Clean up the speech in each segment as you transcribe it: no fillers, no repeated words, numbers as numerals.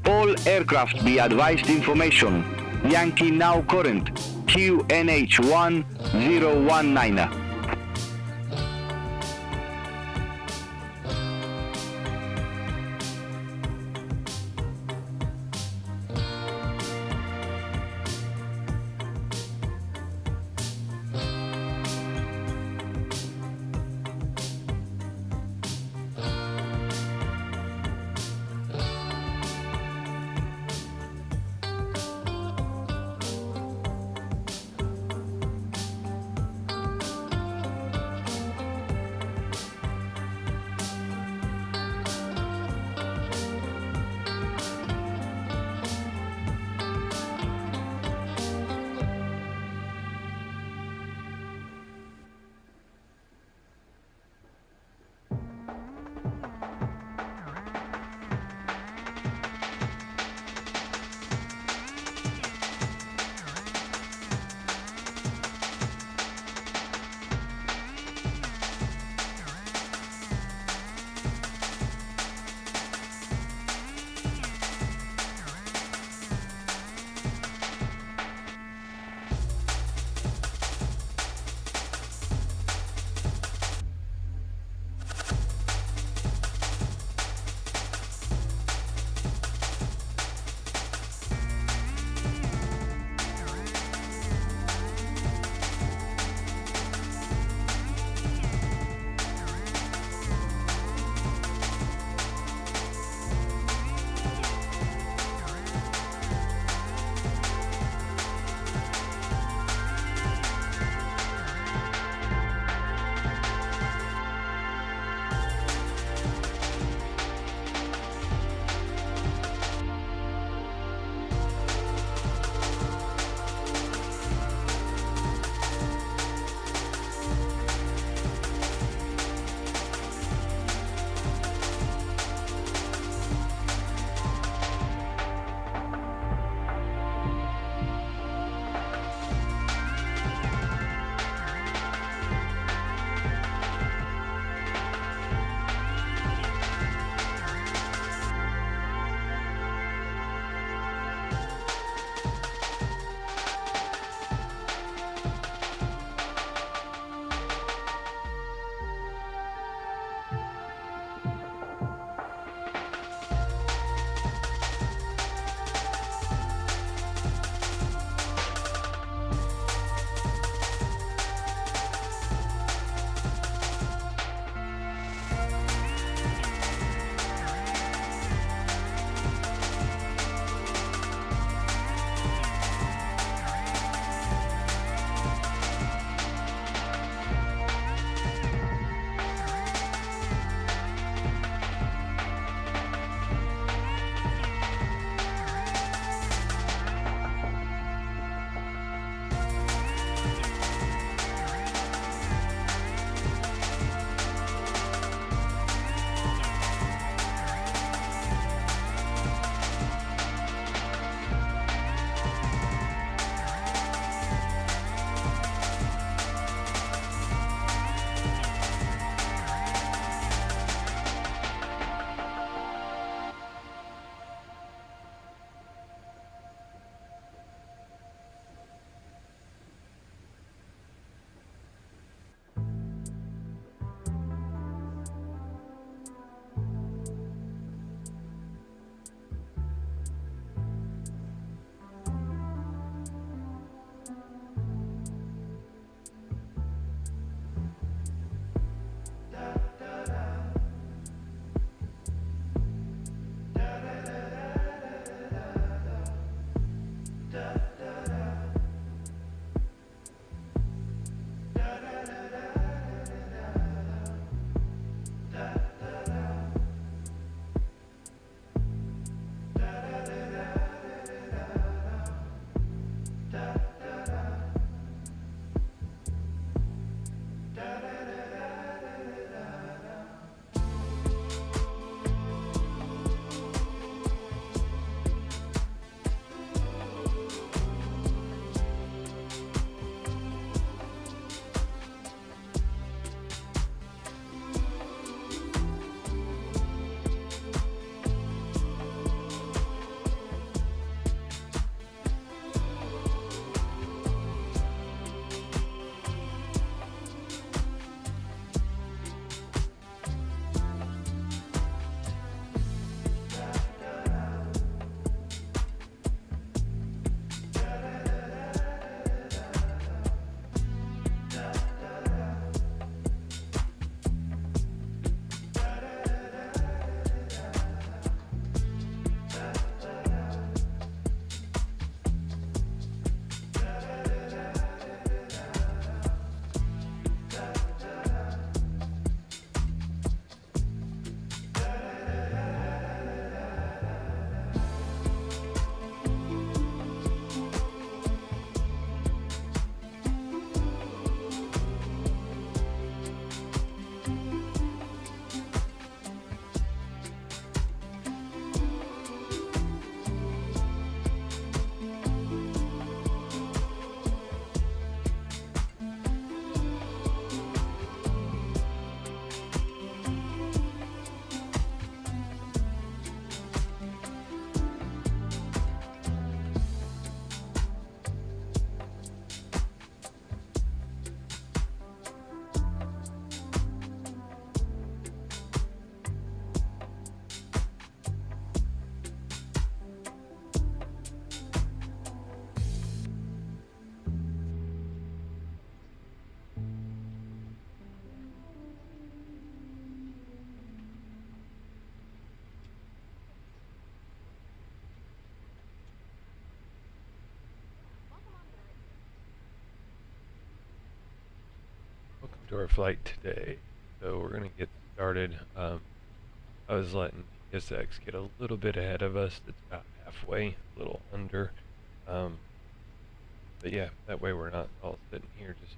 All aircraft be advised information. Yankee now current QNH1019. to our flight today, so we're gonna get started. I was letting GSX get a little bit ahead of us. It's about halfway, a little under. But yeah, that way we're not all sitting here just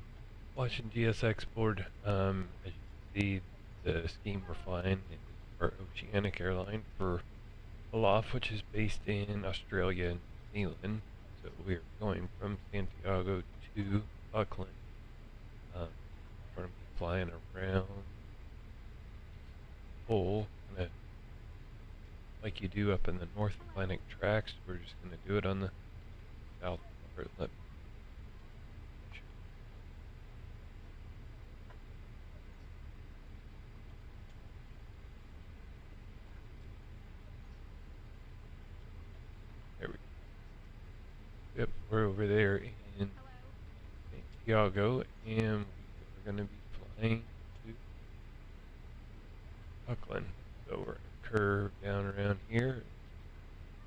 watching GSX board. As you can see, the scheme we're flying is our Oceanic airline for Aloft, which is based in Australia and New Zealand. So we're going from Santiago to Auckland. We're going to be flying around pole, kind of like you do up in the North Atlantic tracks. We're just going to do it on the south part. There we go. Yep, we're over there in Santiago, and we're going to be flying to Auckland. So we're going to curve down around here,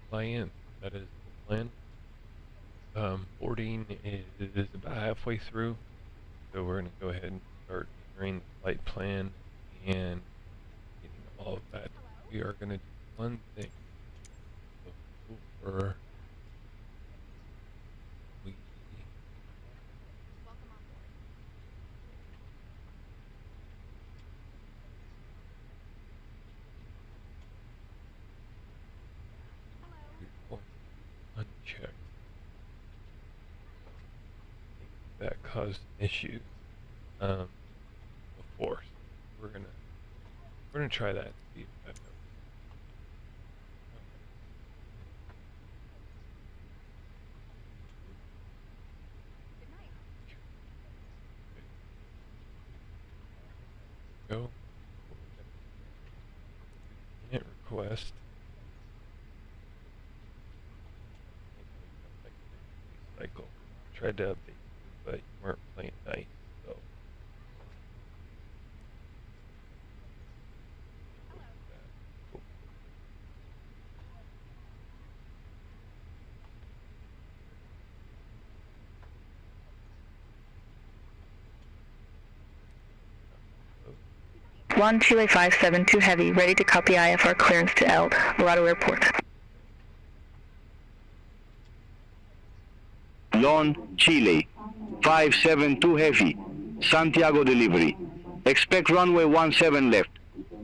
fly in. That is the plan. Boarding is about halfway through, so we're going to go ahead and start entering the flight plan and getting all of that. We are going to do one thing. Before we uncheck. That caused an issue before. So we're gonna try that and see if that helps. Go. Can't request. Cycle. Tried to update you, but you weren't playing nice, so. Cool. One Chile 572 Heavy, ready to copy IFR clearance to ELD, Laredo Airport. Lon, Chile, 572 Heavy, Santiago delivery. Expect runway 17 left.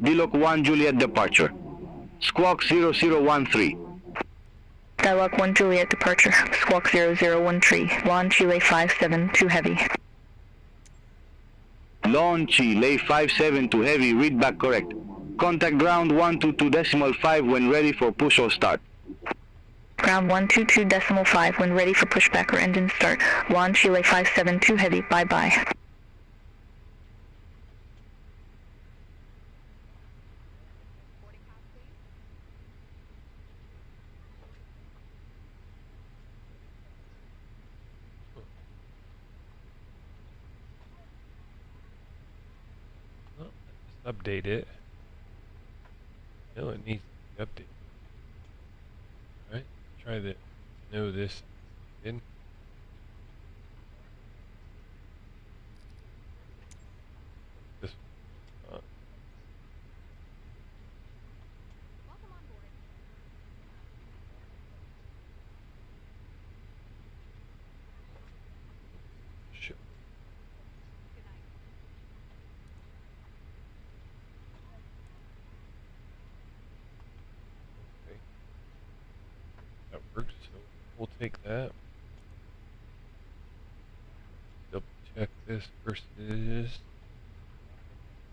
Diloc 1 Juliet departure. Squawk 0013. Dialogue 1 Juliet departure, squawk 0013, Lon Chile 572 Heavy. Lon, Chile, 572 Heavy, read back correct. Contact ground 122.5 when ready for push or start. Ground 122.5 when ready for pushback or engine start. Lon Chile 572 Heavy, bye-bye. Well, let's update it. No, it needs to be updated. Alright, try that. Know this in. This show. Okay. That works, so we'll take that. Double check this versus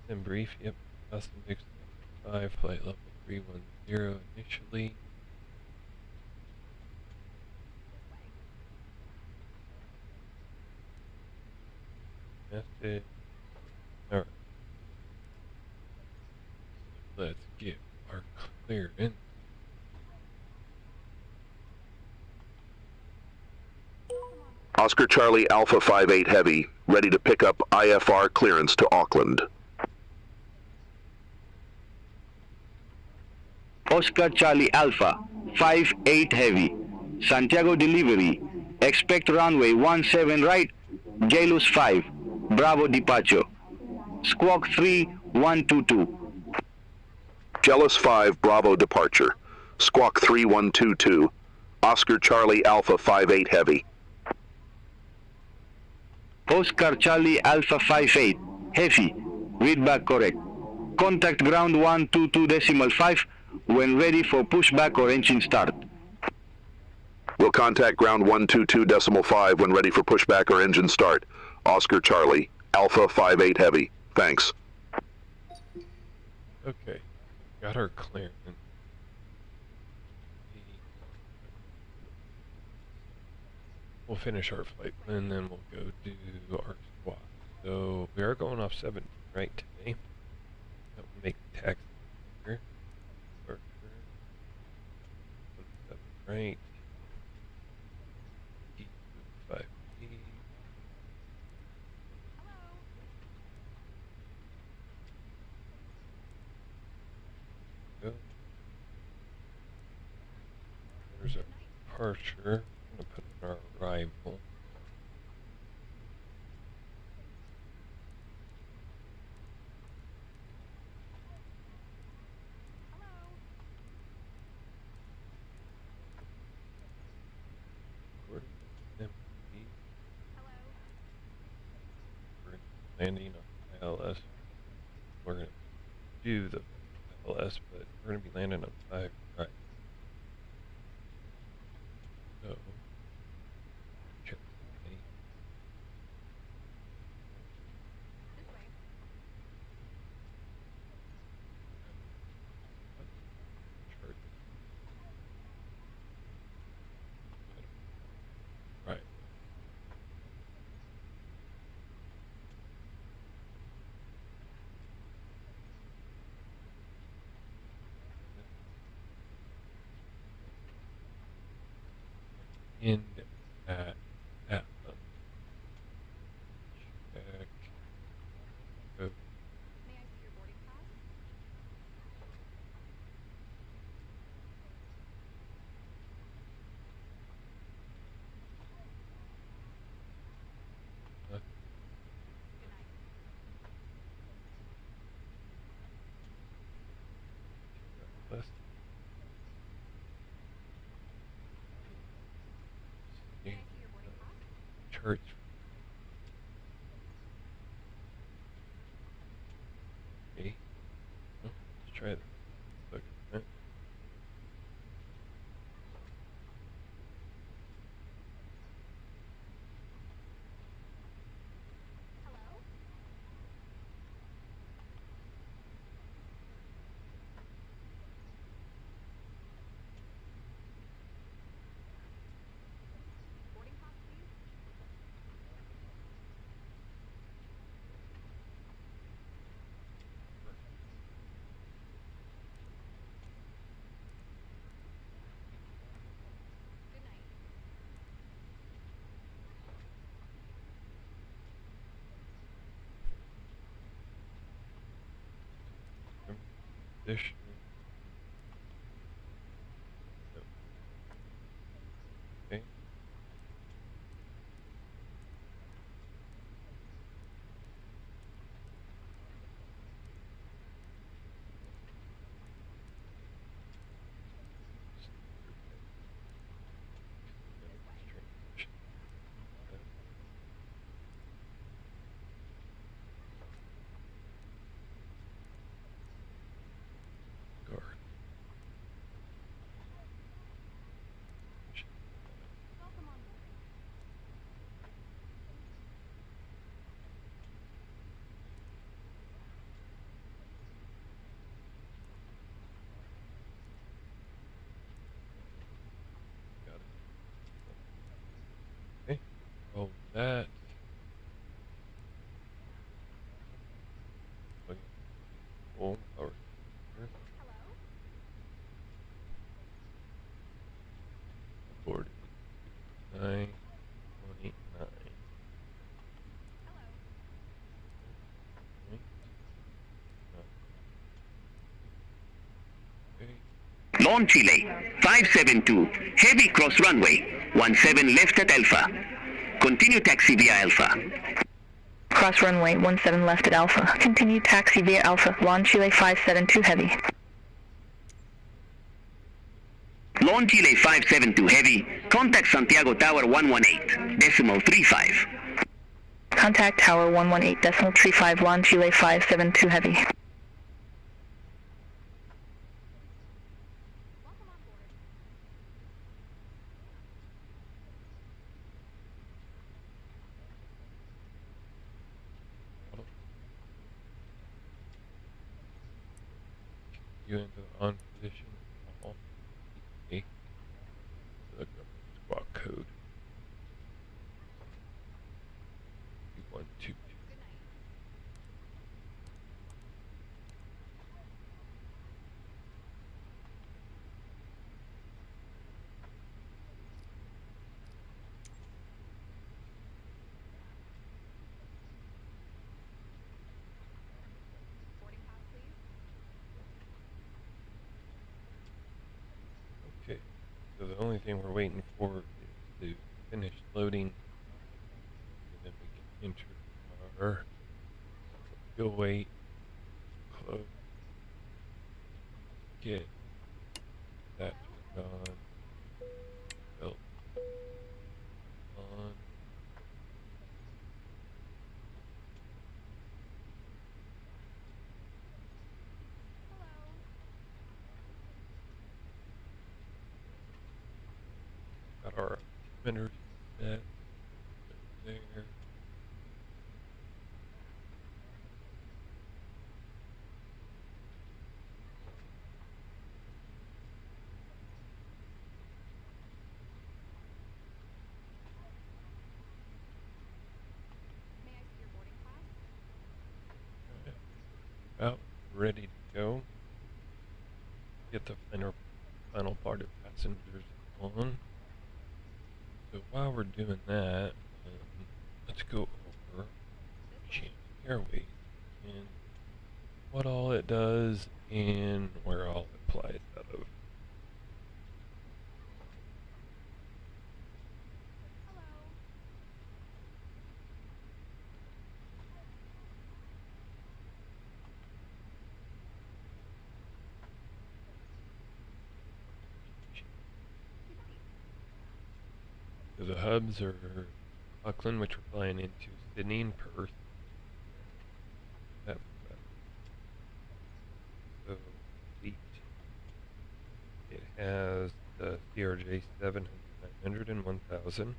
and brief. Yep, custom mix 5 flight level 310 initially. Method. Alright. Let's get our clearance. Oscar Charlie Alpha 58 Heavy, ready to pick up IFR clearance to Auckland. Oscar Charlie Alpha, 58 Heavy, Santiago delivery. Expect runway 17 right, Jalus 5, Bravo departure. Squawk 3122. Jealous 5 Bravo departure. Squawk 3122. Oscar Charlie Alpha 58 Heavy. Oscar Charlie Alpha 58, Heavy, read back correct. Contact ground 122.5 when ready for pushback or engine start. Will contact ground 122.5 when ready for pushback or engine start. Oscar Charlie Alpha 58 Heavy. Thanks. Okay, got our clearance. We'll finish our flight and then we'll go do our squawk. So we are going off 7 right today. That will make the taxi here. 7 right. 5 Go. There's our departure. I'm going to put in our arrival. We're landing on ILS. We're going to do the ILS, but we're going to be landing on 5 right. So, check the name. Chart. Right. In at check. Go. List. Church. Okay. Oh, let's try that. Look at that. This. Okay. Oh, that. Oh, our 49.29. Launch Chile, 572, heavy cross runway, 17 left at Alpha. Continue taxi via Alpha. cross runway 17 left at Alpha. Continue taxi via Alpha. Launch Chile 572 Heavy. Launch Chile 572 Heavy. Contact Santiago Tower 118.35. Contact Tower 118.35, launch Chile 572 Heavy. You into on position. Okay. Look up squawk code. 122. Okay, so the only thing we're waiting for is to finish loading, and then we can enter our fuel weight, close, get that turned on, belt on. Got our altimeter set there. About ready to go. Get the final part of passengers on. So while we're doing that, let's go over Oceanic Airways and what all it does and where all it applies out of. So the hubs are Auckland, which we're flying into Sydney and Perth. So it has the CRJ 700, 900, and 1000.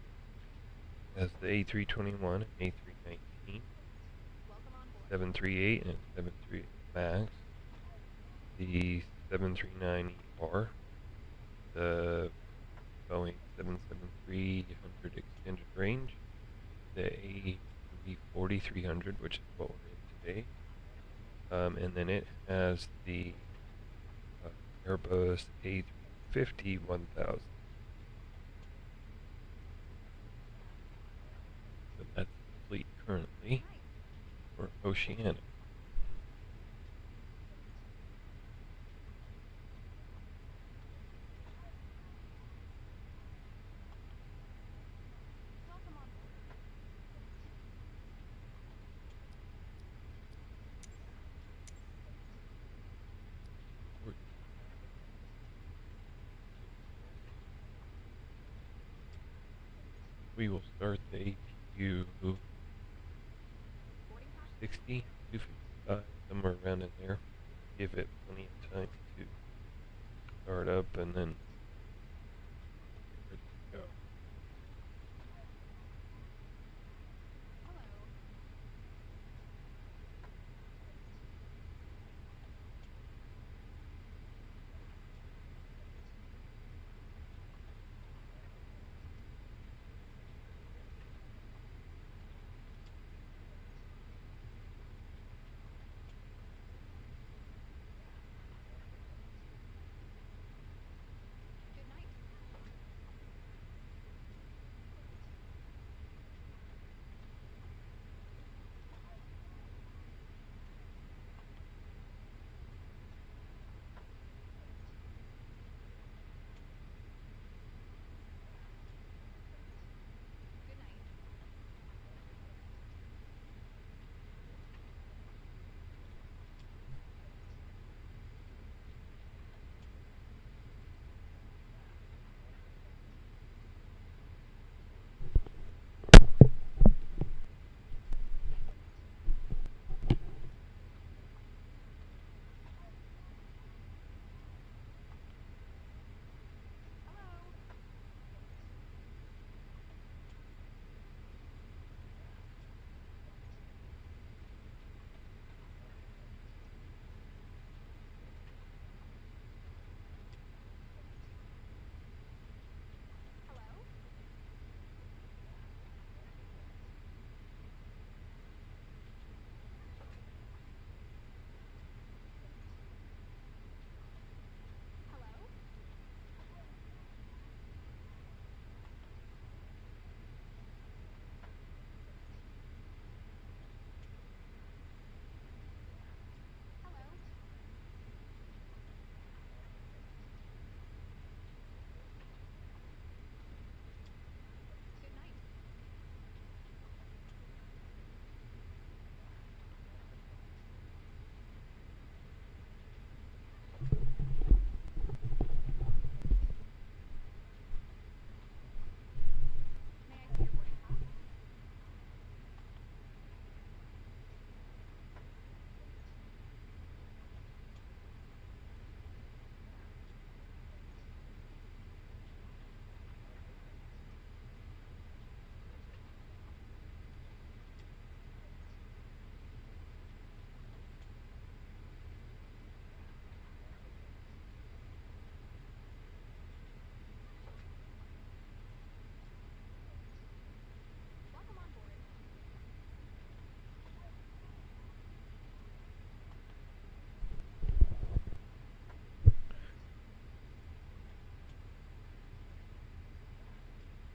It has the A321, A319, 738, and 738 MAX. The 739ER, the Boeing 773-100 extended range, the A340-300, which is what we're in today, and then it has the Airbus A350-1000. So that's the fleet currently for Oceanic. We will start the APU 60, 255, somewhere around in there. Give it plenty of time to start up and then get ready to go.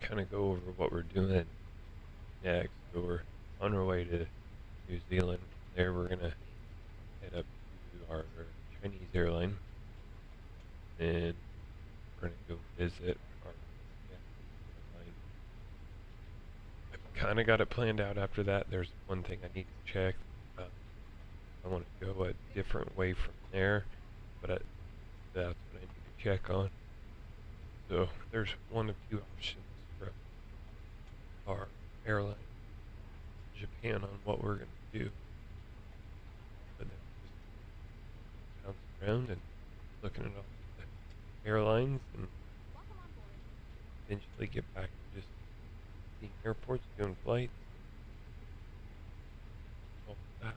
kind of go over what we're doing next. So we're on our way to New Zealand. From there, we're gonna head up to our Chinese airline, and we're gonna go visit our airline. I've kind of got it planned out after that. There's one thing I need to check. I want to go a different way from there, but that's what I need to check on. So there's one of two options from our airline in Japan on what we're going to do. But then just bounce around and looking at all the airlines and eventually get back to just seeing airports, doing flights, all of that.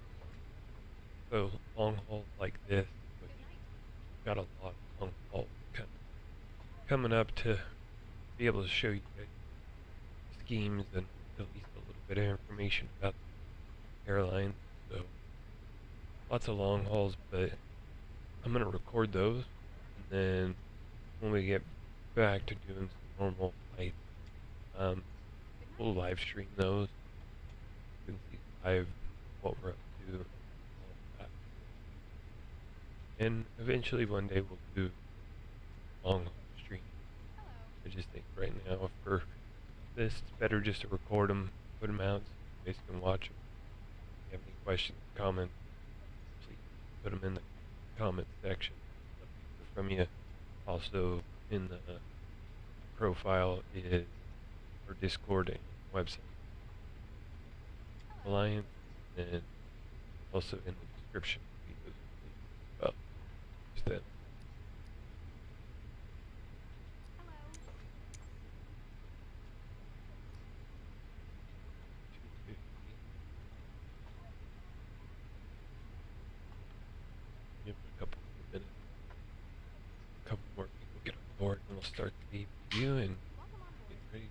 So long hauls like this, which got a lot of long hauls coming up to be able to show you guys schemes and at least a little bit of information about the airline. So lots of long hauls, but I'm gonna record those, and then when we get back to doing some normal flights, we'll live stream those. You can see live what we're up to, all of that. And eventually one day we'll do long haul stream. I just think right now for this, it's better just to record them, put them out, so you guys can watch them. If you have any questions, comments, please put them in the comment section. I'd love to hear from you. Also, in the profile is our Discord and website Alliance, and also in the description videos as well. Just that. Give it a couple more minutes. A couple more people get on board, and we'll start the review and get ready.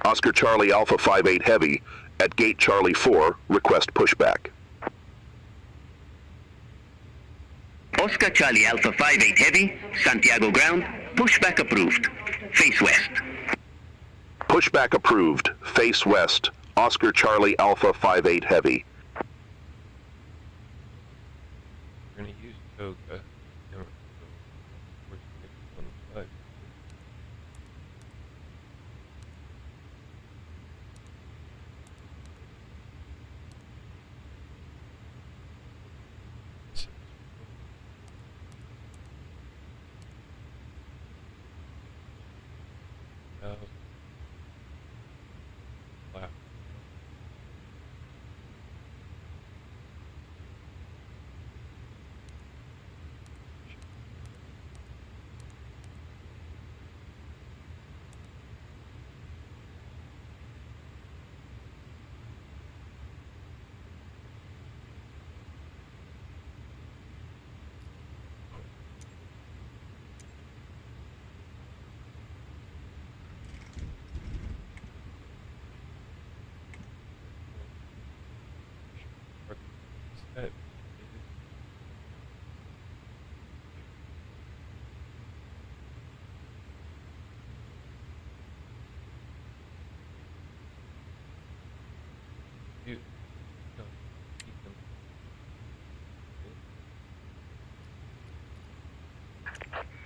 Oscar Charlie Alpha 58 Heavy, at gate Charlie 4, request pushback. Oscar Charlie Alpha 58 Heavy, Santiago ground, pushback approved. Face west. Pushback approved, face west, Oscar Charlie Alpha 58 Heavy. We're going to use Toga.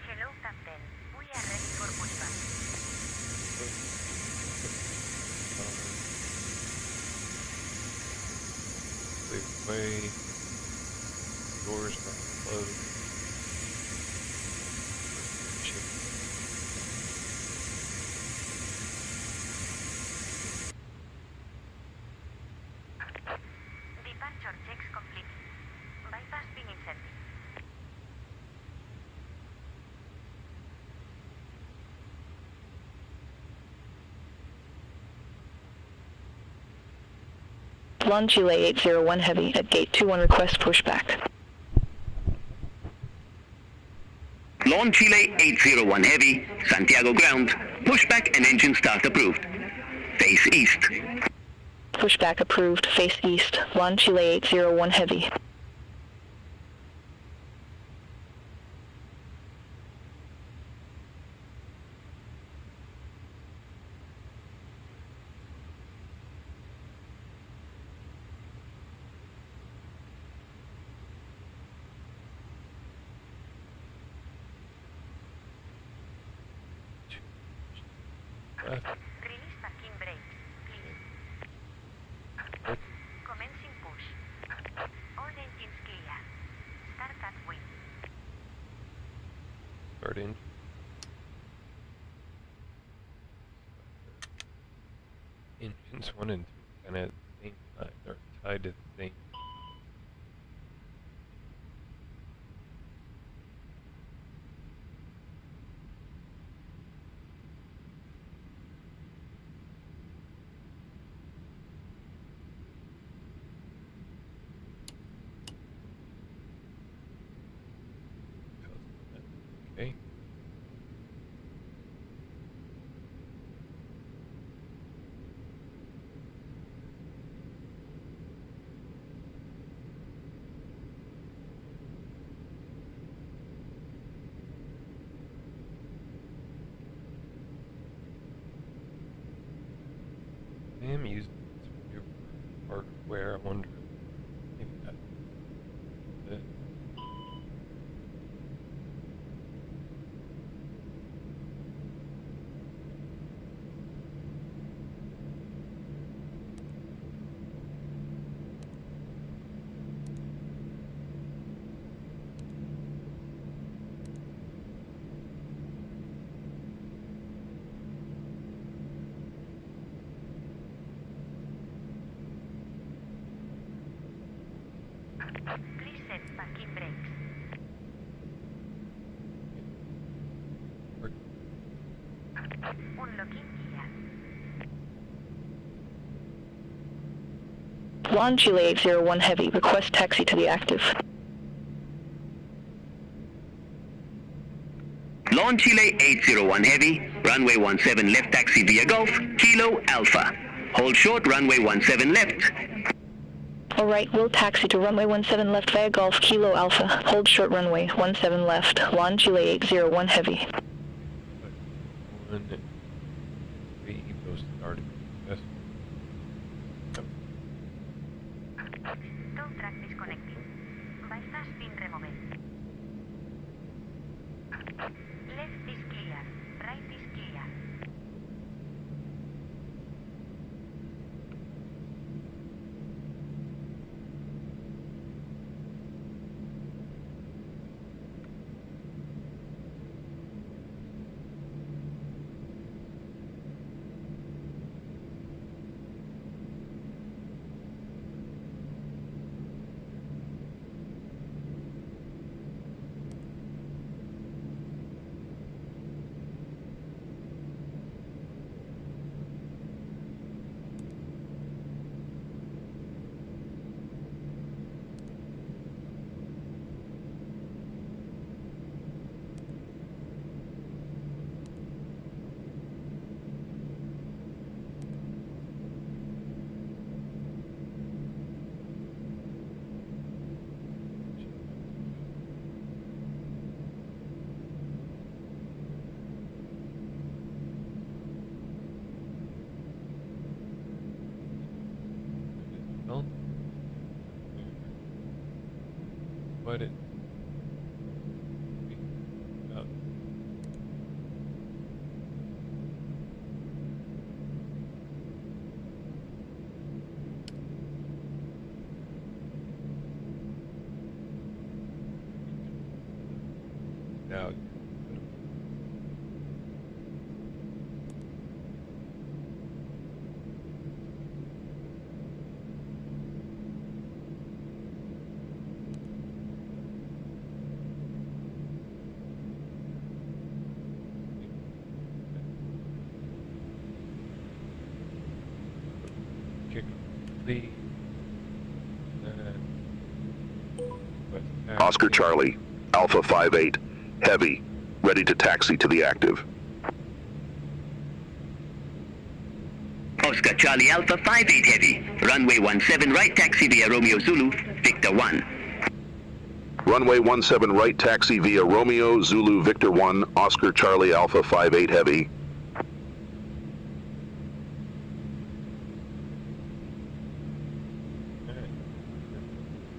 Hello, Captain. We are ready for pushback. Way doors are closed. Departure checks complete. Bypass being inserted. Lon Chile 801 Heavy at gate 21 request pushback. Lawn Chile 801 Heavy, Santiago ground, pushback and engine start approved. Face east. Pushback approved, face east. Lon Chile 801 Heavy. Release parking brakes, please. Commencing push. All engines clear. Start at wing. Start engine. Engines 1 and 2 kind of at the same time. They're tied to the same. Okay. I am using this new hardware. I wonder if that. Please set parking brakes. Unlocking gear. Lon Chile 801 Heavy, request taxi to the active. Lawn Chile 801 Heavy, Runway 17 left taxi via Golf, Kilo Alpha. Hold short, runway 17 left. Alright, we'll taxi to runway 17 left via Golf, Kilo Alpha. Hold short runway 17 left. Lawn Chile 801 heavy. One, three, both started. Yes. Tow track disconnected. Bypass pin removed. Left is clear. Right is clear. Well, what it? Now. Kick the Oscar Charlie, Alpha 58, heavy, ready to taxi to the active. Oscar Charlie Alpha 58 heavy. Runway 17 right taxi via Romeo Zulu, Victor 1. Runway 17 right taxi via Romeo Zulu Victor 1, Oscar Charlie Alpha 58 heavy.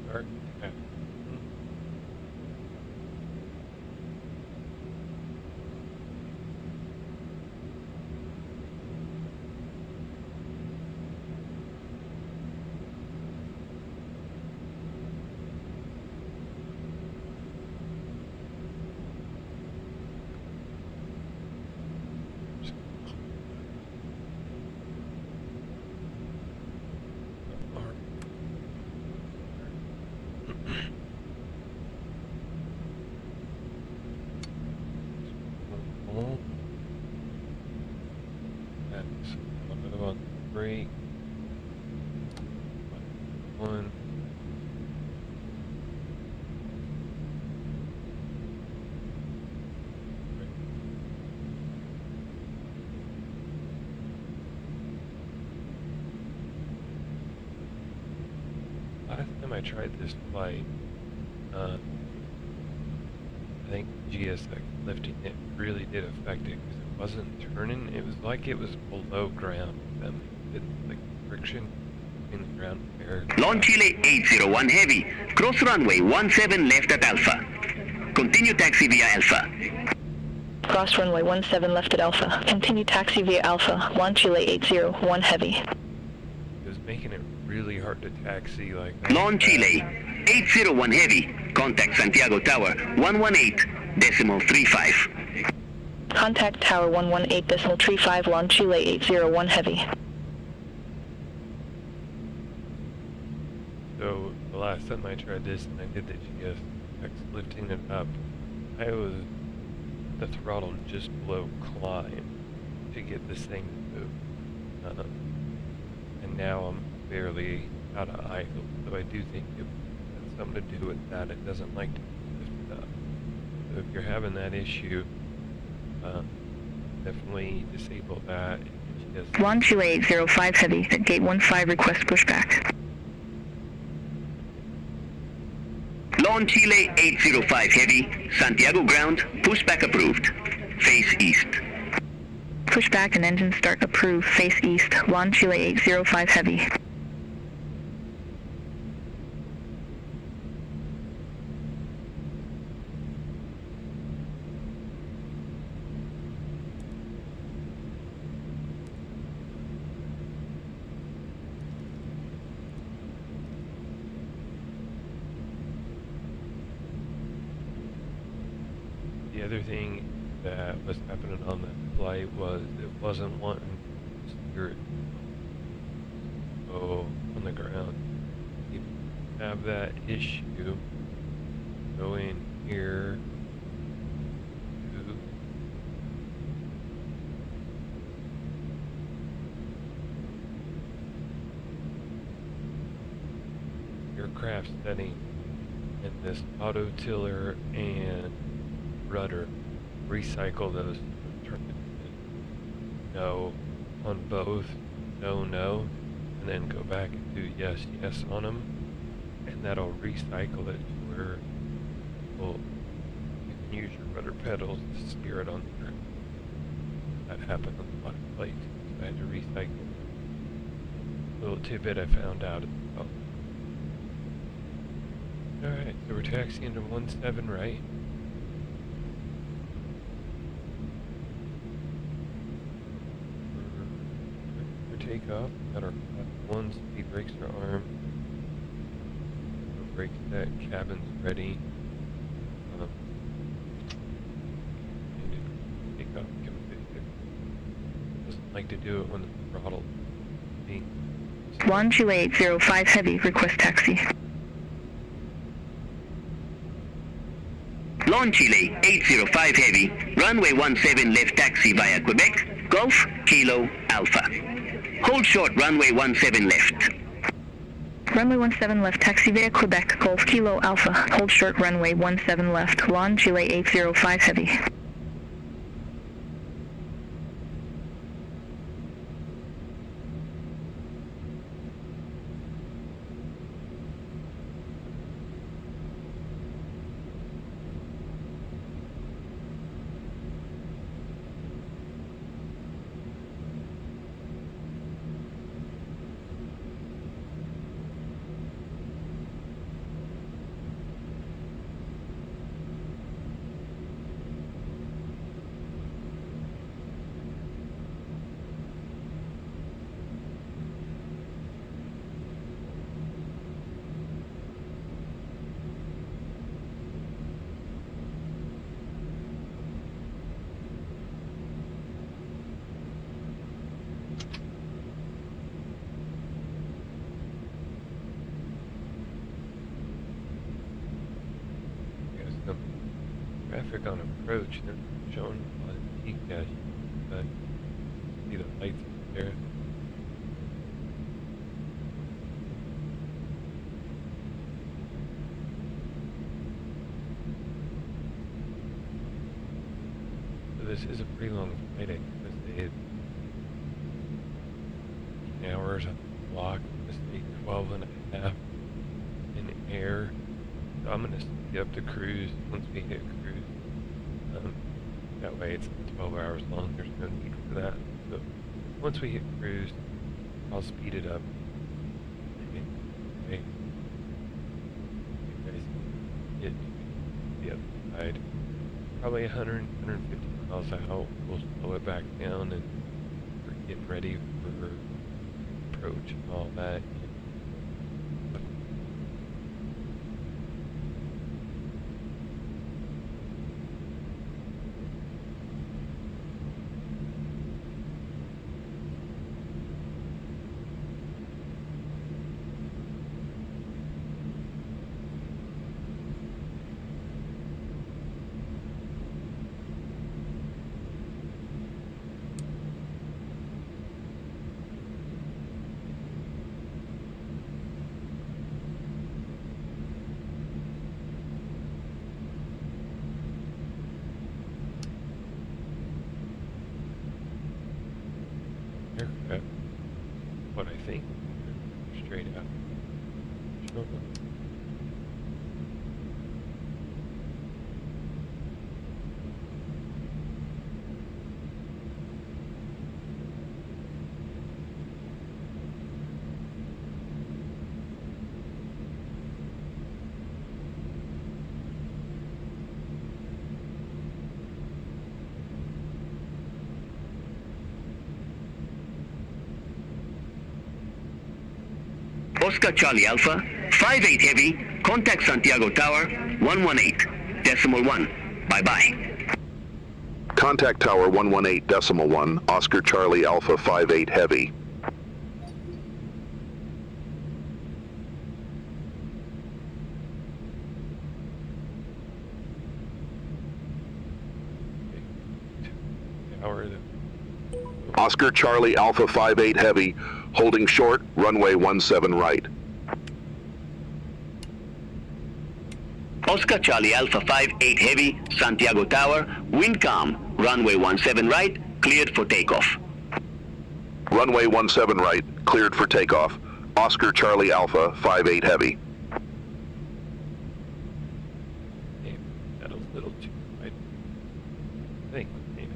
Start. That's another one. Break. One. Last time I tried this flight, I think GSX lifting it really did affect it because it wasn't turning. It was like it was below ground. It's like friction in the ground and air. Launch Chile 801 heavy. Cross runway 17 left at Alpha. Continue taxi via Alpha. Cross runway 17 left at Alpha. Continue taxi via Alpha. Launch Chile 801 heavy. It was making it really hard to taxi like that. Launch Chile 801 heavy. Contact Santiago Tower 118.35. Contact Tower 118.35, Launch Chile 801 heavy. So the last time I tried this and I did the GSX lifting it up, I was the throttle just below climb to get this thing to move. And now I'm barely out of idle, so I do think it has something to do with that. It doesn't like to be lifted up. So if you're having that issue, definitely disable that. Yes. Lawn Chile 805 Heavy at gate 15, request pushback. Lawn Chile 805 Heavy, Santiago ground, pushback approved. Face east. Pushback and engine start approved, face east, Lawn Chile 805 Heavy. The other thing that was happening on that flight was it wasn't wanting to steer it on the ground. You have that issue. Go in here to aircraft setting and this auto tiller and rudder, recycle those, turn it no on both, no, and then go back and do yes on them, and that'll recycle it to where you can use your rudder pedals to steer it on there. That happened on the last flight, so I had to recycle. Little tidbit I found out as well. Alright, so we're taxiing to 17 right. Takeoff, got our one, speed brakes are armed, brake set, cabin's ready, takeoff, doesn't like to do it when the throttle being. Lawn Chile 805 Heavy, request taxi. Lawn Chile 805 Heavy, runway 17 left taxi via Quebec, Golf, Kilo, Alpha. Hold short runway 17 left. Runway 17 left, taxi via Quebec, Golf Kilo Alpha. Hold short runway 17 left, Lawn Chile 805 Heavy. Traffic on approach, they're showing on peak dash, but see the lights there. So this is a pretty long flight, I guess they had 18 hours on the clock, this is 12 and a half in air. So I'm gonna speed up the cruise once we hit cruise. That way it's 12 hours long, there's no need for that. So once we hit cruise, I'll speed it up. Okay. You guys get to the other side. Probably 100, 150 miles out. We'll slow it back down and we're getting ready for approach and all that. Oscar Charlie Alpha, 58 Heavy, contact Santiago Tower, 118.1. Bye-bye. Contact Tower 118.1, Oscar Charlie Alpha 58 Heavy. Tower. Oscar Charlie Alpha 58 Heavy, holding short, runway 17 right. Oscar Charlie Alpha 58 Heavy, Santiago Tower, wind calm, runway 17 right, cleared for takeoff. Runway 17 right, cleared for takeoff. Oscar Charlie Alpha 58 Heavy. Maybe that a little too wide. I think maybe.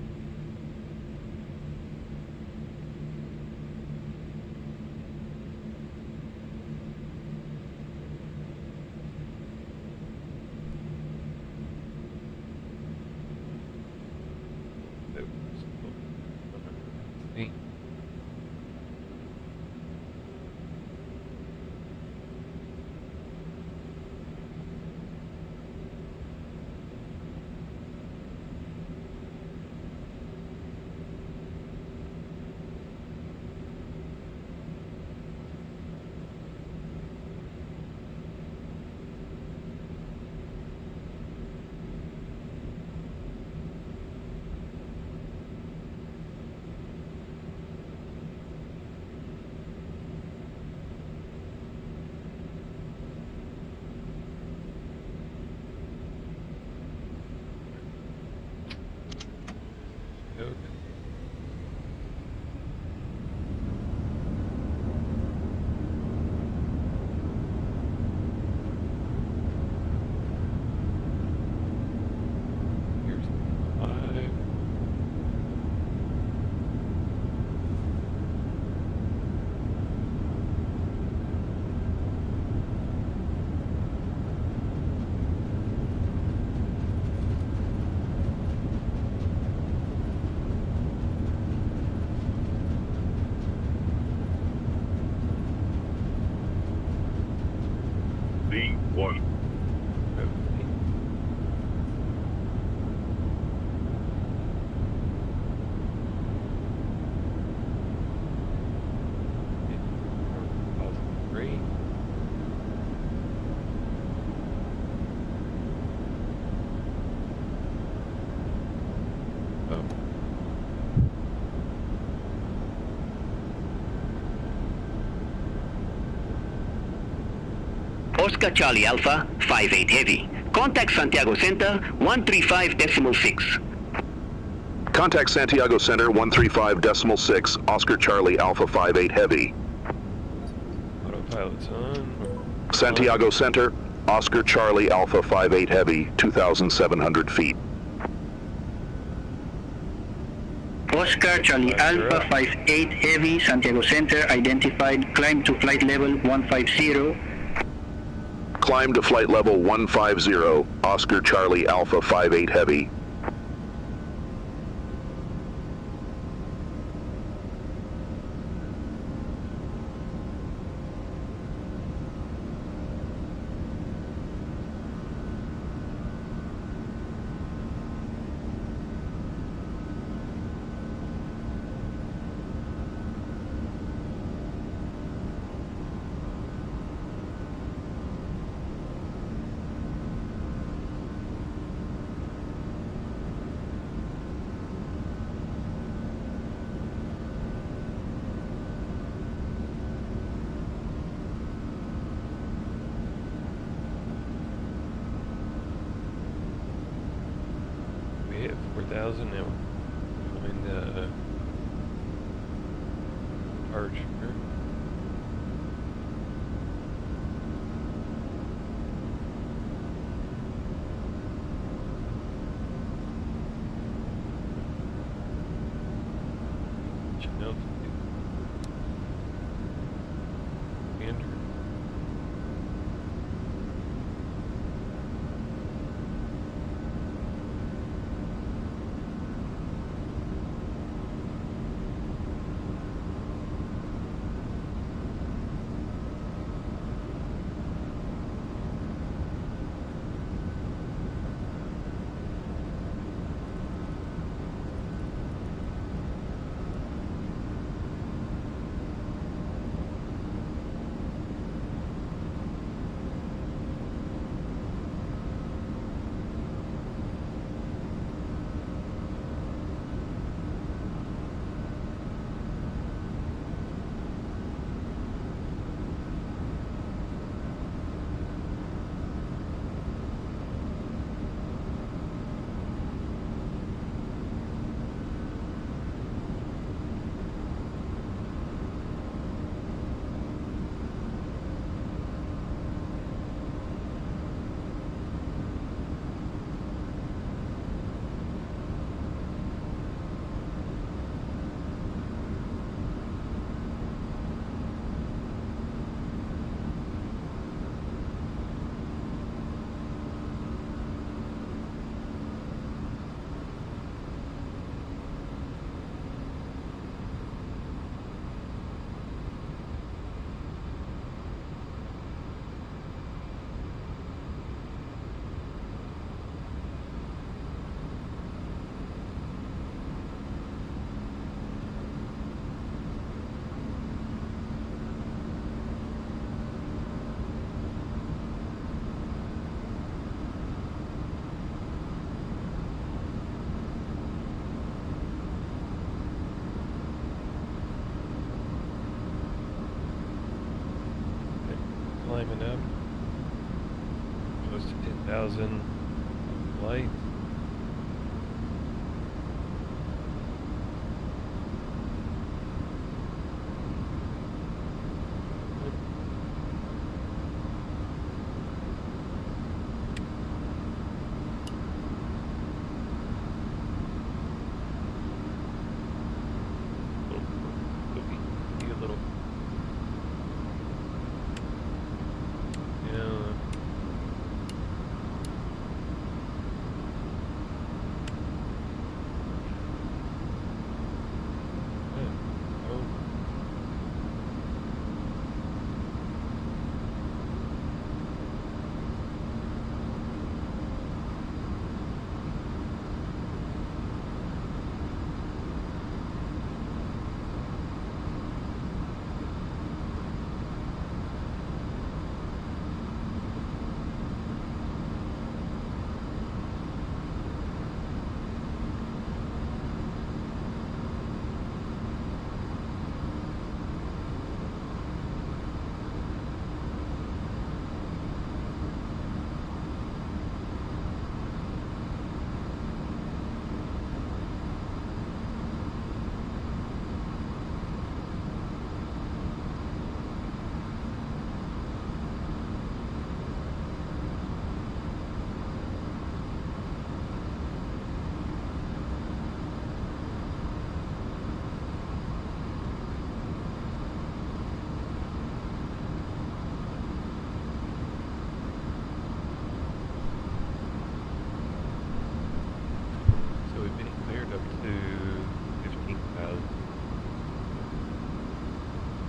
Okay. Here's 5. D1. Great. Oh. Oscar Charlie Alpha, 58 Heavy, contact Santiago Center, 135.6. Contact Santiago Center 135.6, Oscar Charlie Alpha 58 Heavy. Autopilot's on. Santiago Center, Oscar Charlie Alpha 58 Heavy, 2,700 feet. Oscar Charlie Alpha 58 Heavy, Santiago Center, identified, climb to flight level 150. Climb to flight level 150, Oscar Charlie Alpha 58 Heavy. We hit 4,000 now. Find the departure. 15,000 flight.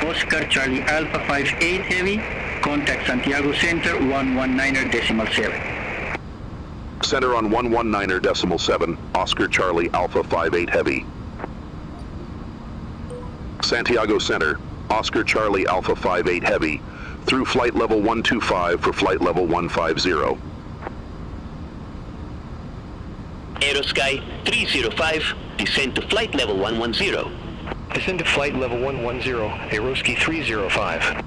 Oscar Charlie Alpha 58 Heavy, contact Santiago Center 119.7. Center on 119.7, Oscar Charlie Alpha 58 Heavy. Santiago Center, Oscar Charlie Alpha 58 Heavy, through flight level 125 for flight level 150. Aerosky 305, descend to flight level 110. Descend to flight level 110, Aerosky 305.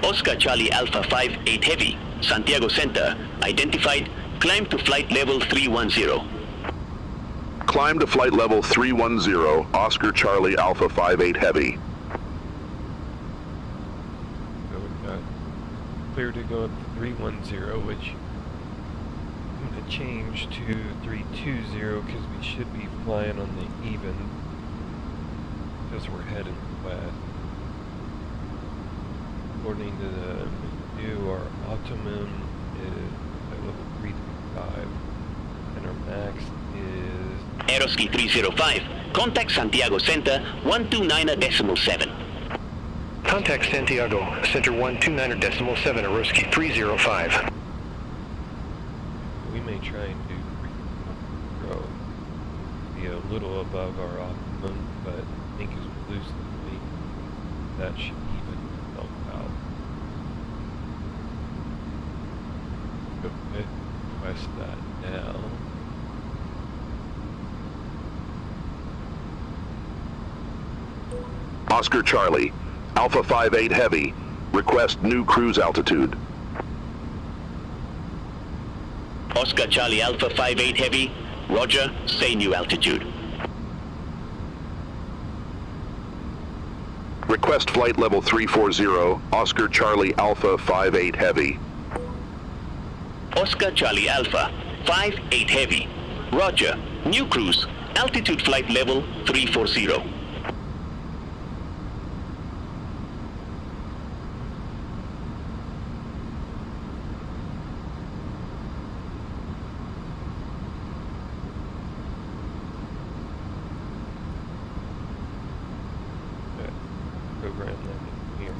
Oscar Charlie Alpha 58 Heavy, Santiago Center, identified, climb to flight level 310. Climb to flight level 310, Oscar Charlie Alpha 58 Heavy. So we've got clear to go up to 310, which I'm going to change to 320 because we should be flying on the even because we're headed west. According to the menu, our optimum is at level 335 and our max is Aerosky 305, contact Santiago Center 129.7. Contact Santiago Center 129.7, Aerosky 305. we may try and do 3 be a little above our optimum, but I think as we lose the weight, that should even help out. Go ahead and request that now. Oscar Charlie, Alpha 58 Heavy, request new cruise altitude. Oscar Charlie Alpha 58 Heavy, roger, say new altitude. Request flight level 340, Oscar Charlie Alpha 58 Heavy. Oscar Charlie Alpha 58 Heavy, roger, new cruise, altitude flight level 340. Program that in here.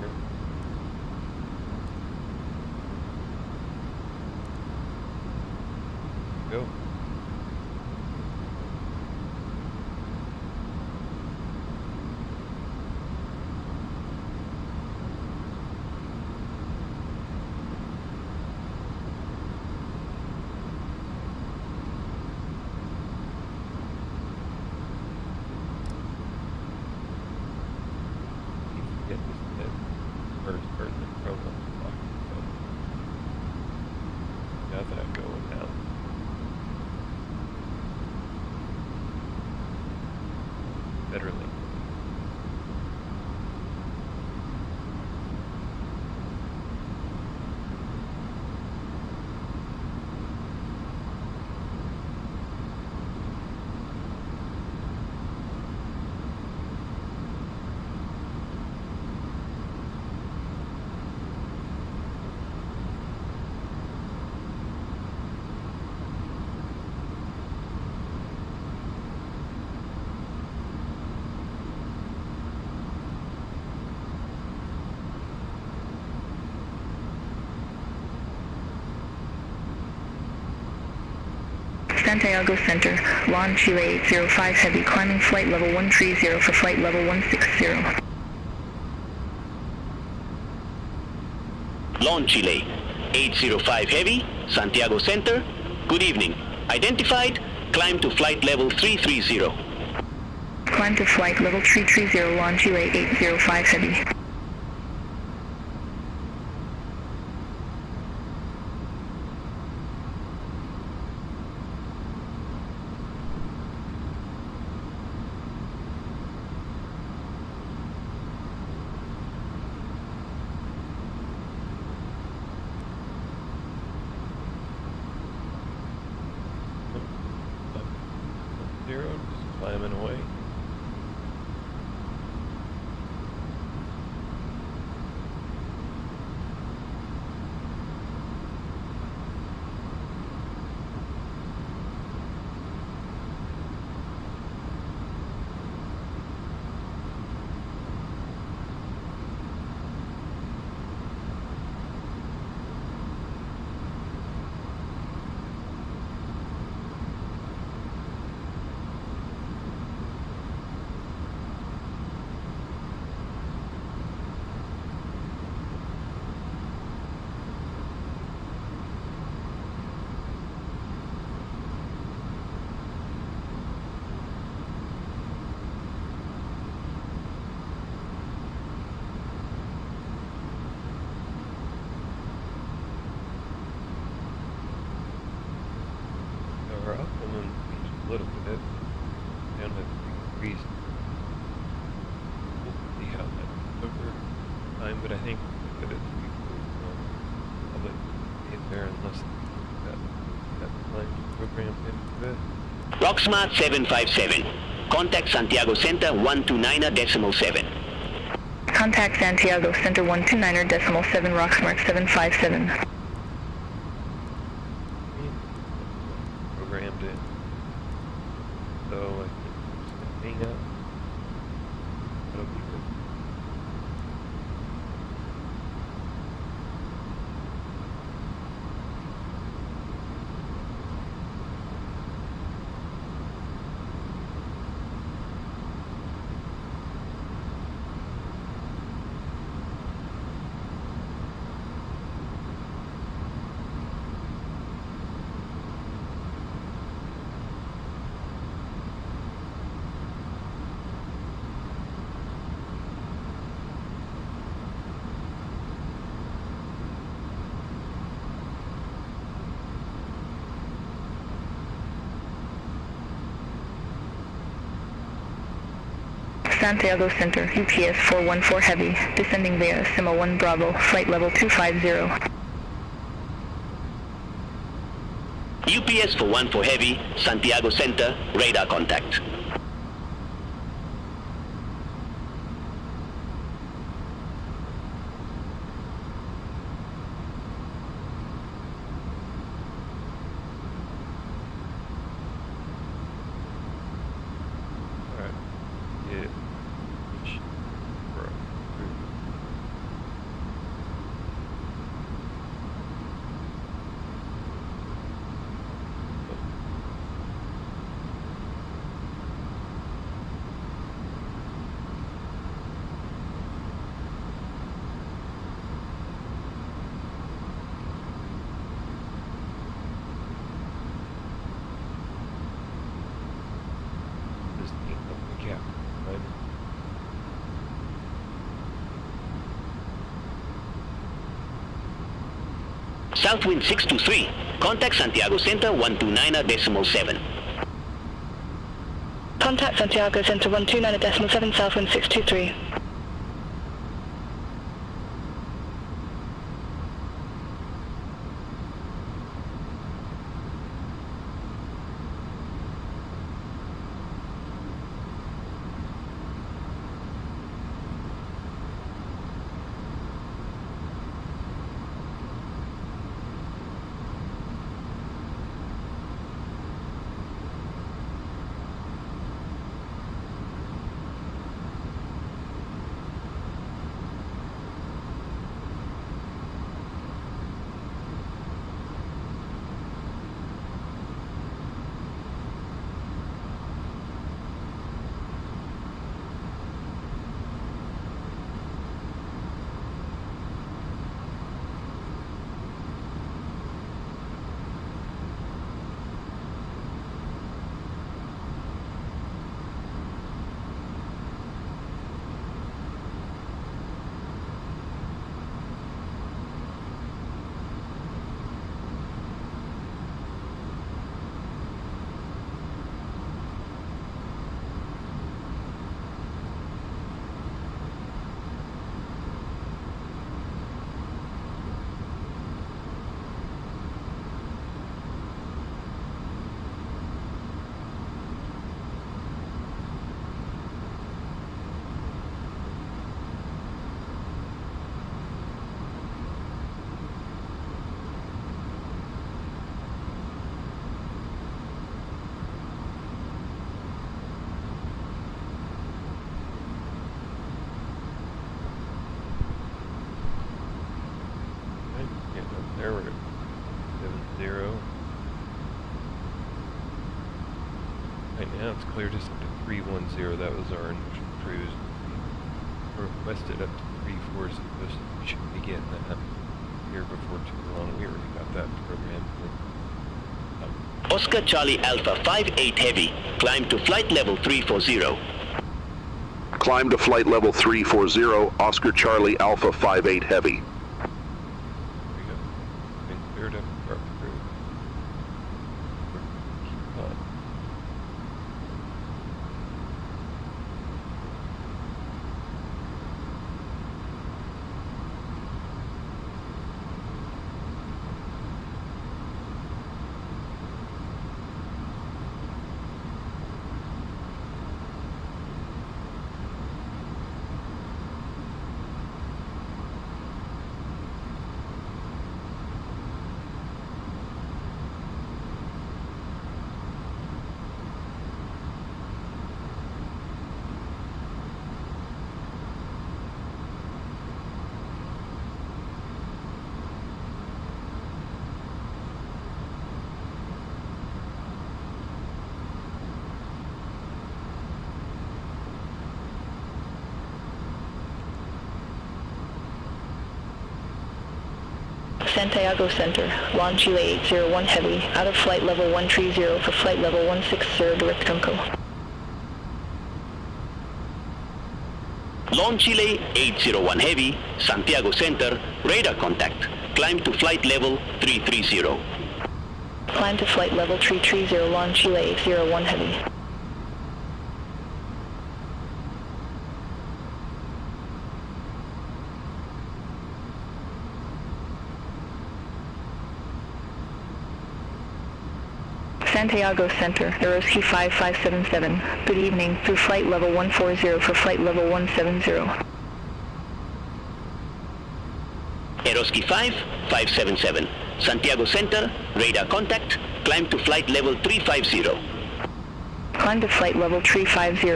Go. Get this first person program block. got that going now. Better link. Santiago Center, launch Chile 805 Heavy, climbing flight level 130 for flight level 160. Launch Chile 805 Heavy, Santiago Center. Good evening. Identified, climb to flight level 330. Climb to flight level 330, launch Chile 805 Heavy. Just climbing away. We're up and then a little bit down at 3 degrees. We'll see how that over time, but I think that it's probably get there unless that line programmed into it. Rocksmart 757. Contact Santiago Center 129.7. Contact Santiago Center 129.7, Rocksmart 757. Programmed it. So I think I'm just gonna hang up. That'll be good. Santiago Center, UPS 414 Heavy, descending via Sima 1 Bravo, flight level 250. UPS for 14 Heavy, Santiago Center, radar contact. Alright. Yeah. Bro. Just need up the cap. Right? Southwind 623. Contact Santiago Center 129.7. Contact Santiago Center 129.7, Southwind 623. There we're at 70. Right now it's cleared us up to 310. That was our initial cruise. We requested up to 340, so we should be getting that here before too long. We already got that programmed. Oscar Charlie Alpha 58 Heavy. Climb to flight level 340. Climb to flight level 340, Oscar Charlie Alpha 58 Heavy. Cleared up for our crew. Keep on. Santiago Center, launch Chile 801 Heavy, out of flight level 130 for flight level 160 direct Conco. Launch Chile 801 Heavy, Santiago Center, radar contact. Climb to flight level 330. Climb to flight level 330, launch Chile 801 Heavy. Santiago Center, Aeroski 5577. Good evening, through flight level 140 for flight level 170. Aeroski 5577. Santiago Center, radar contact. Climb to flight level 350. Climb to flight level 350,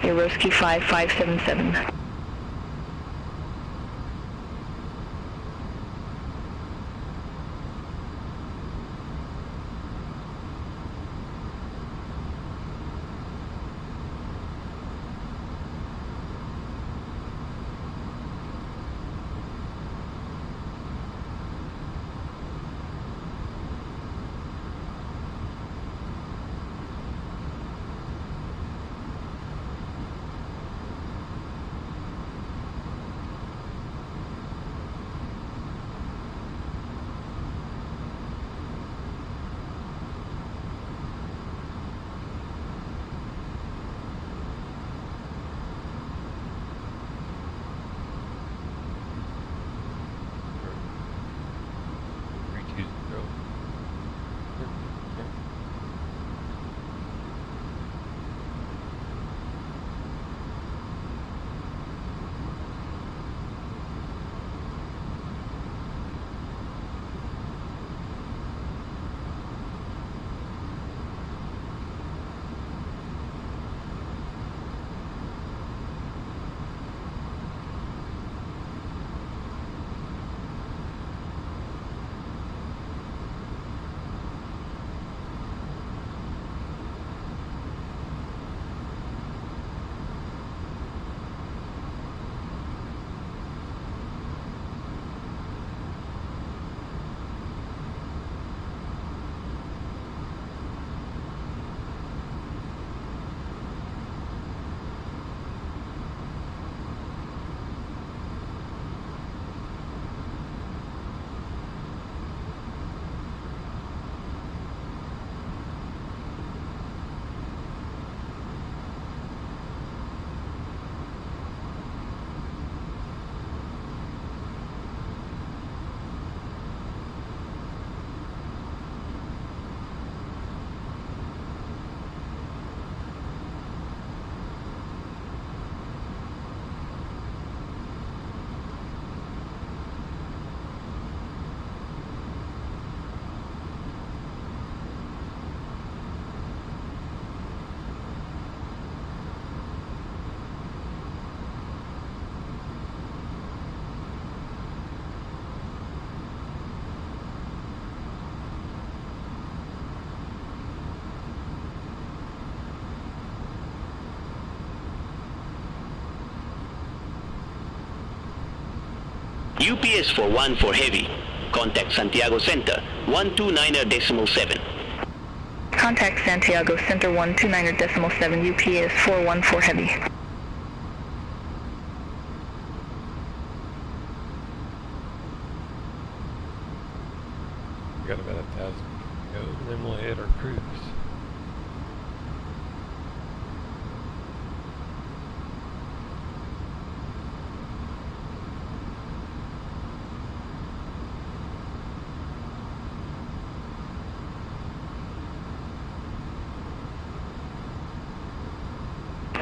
Aeroski 5577. UPS 41 for heavy. Contact Santiago Center, 129.7. Contact Santiago Center 129.7 UPS 414 heavy. We got about 1,000 to go, and then we'll hit our cruise.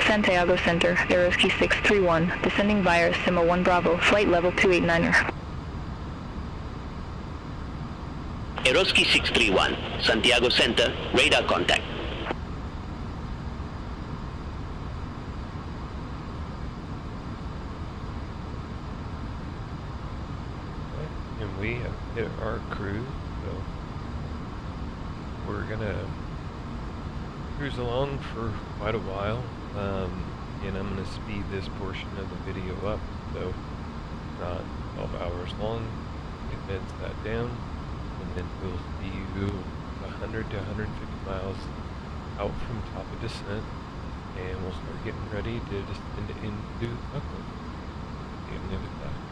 Santiago Center, Aeroski 631, descending via Sima 1 Bravo, flight level 289er. Aeroski 631, Santiago Center, radar contact. And we have hit our cruise, so we're gonna cruise along for quite a while. And I'm gonna speed this portion of the video up, so it's not 12 hours long. It bends that down, and then we'll see you 100 to 150 miles out from top of descent, and we'll start getting ready to descend into Buckland. See you on the other side.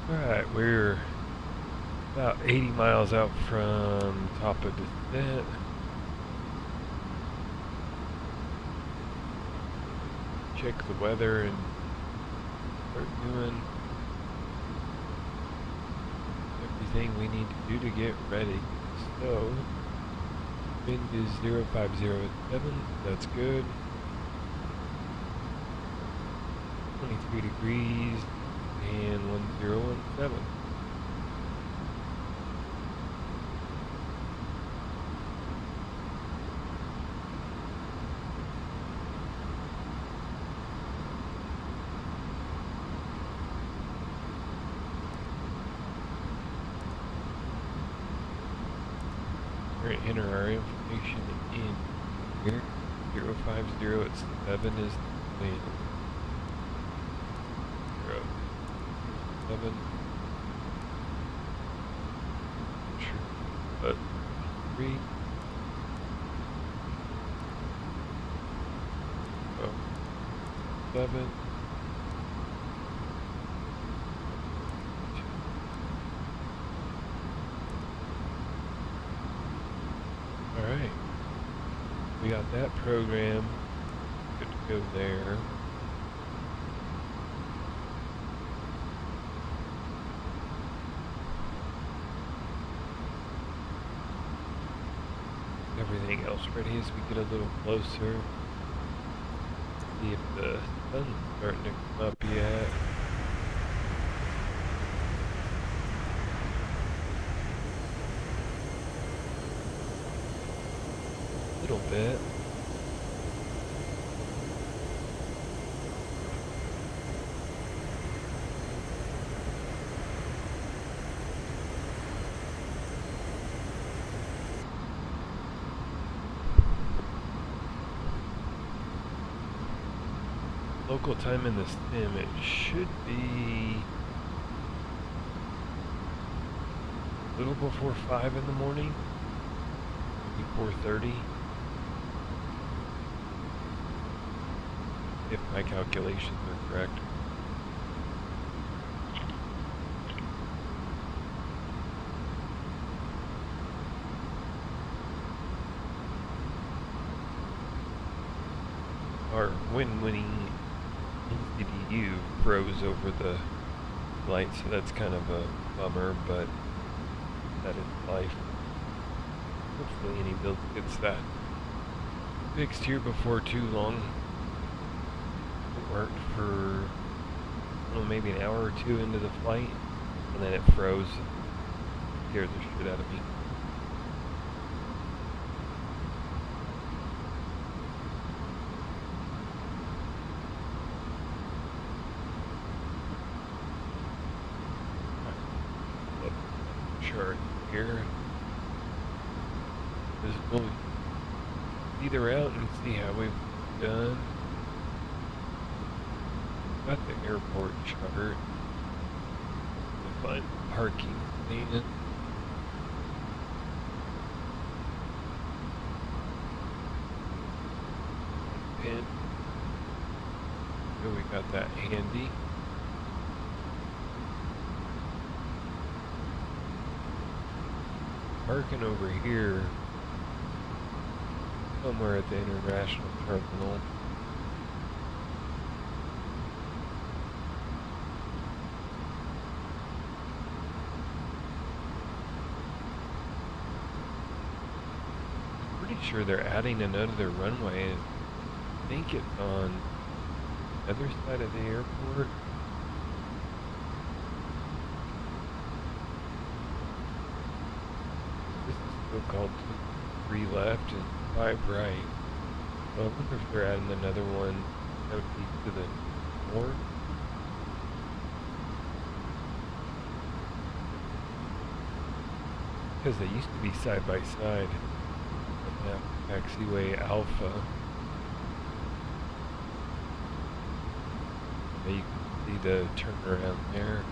Alright, we're about 80 miles out from top of descent. Check the weather and start doing everything we need to do to get ready. So, wind is 0507, that's good. 23 degrees and 1017. We're going to enter our information in here. 0507 is the wind. 07. Sure. But 3. Oh. 7. Alright. We got that program. Good to go there. Everything else ready as we get a little closer. See if the sun's starting to come up yet. A little bit. Local time in the sim, it should be a little before 5 in the morning, maybe 4:30, if my calculations are correct. Our winning NZAA froze over the flight, so that's kind of a bummer, but that is life. Hopefully IniBuilds gets that fixed here before too long. It worked for, I don't know, maybe an hour or two into the flight, and then it froze. Scared the shit out of me. Chart here. We'll see the route and see how we've done. Got the airport chart. We'll find parking stand. Pin. So we got that handy. Parking over here somewhere at the international terminal. I'm pretty sure they're adding another runway. I think it's on the other side of the airport. Called 3 left and 5 right. So I wonder if they're adding another one out east to the north. Because they used to be side by side. Taxiway Alpha. There you can see the turnaround there.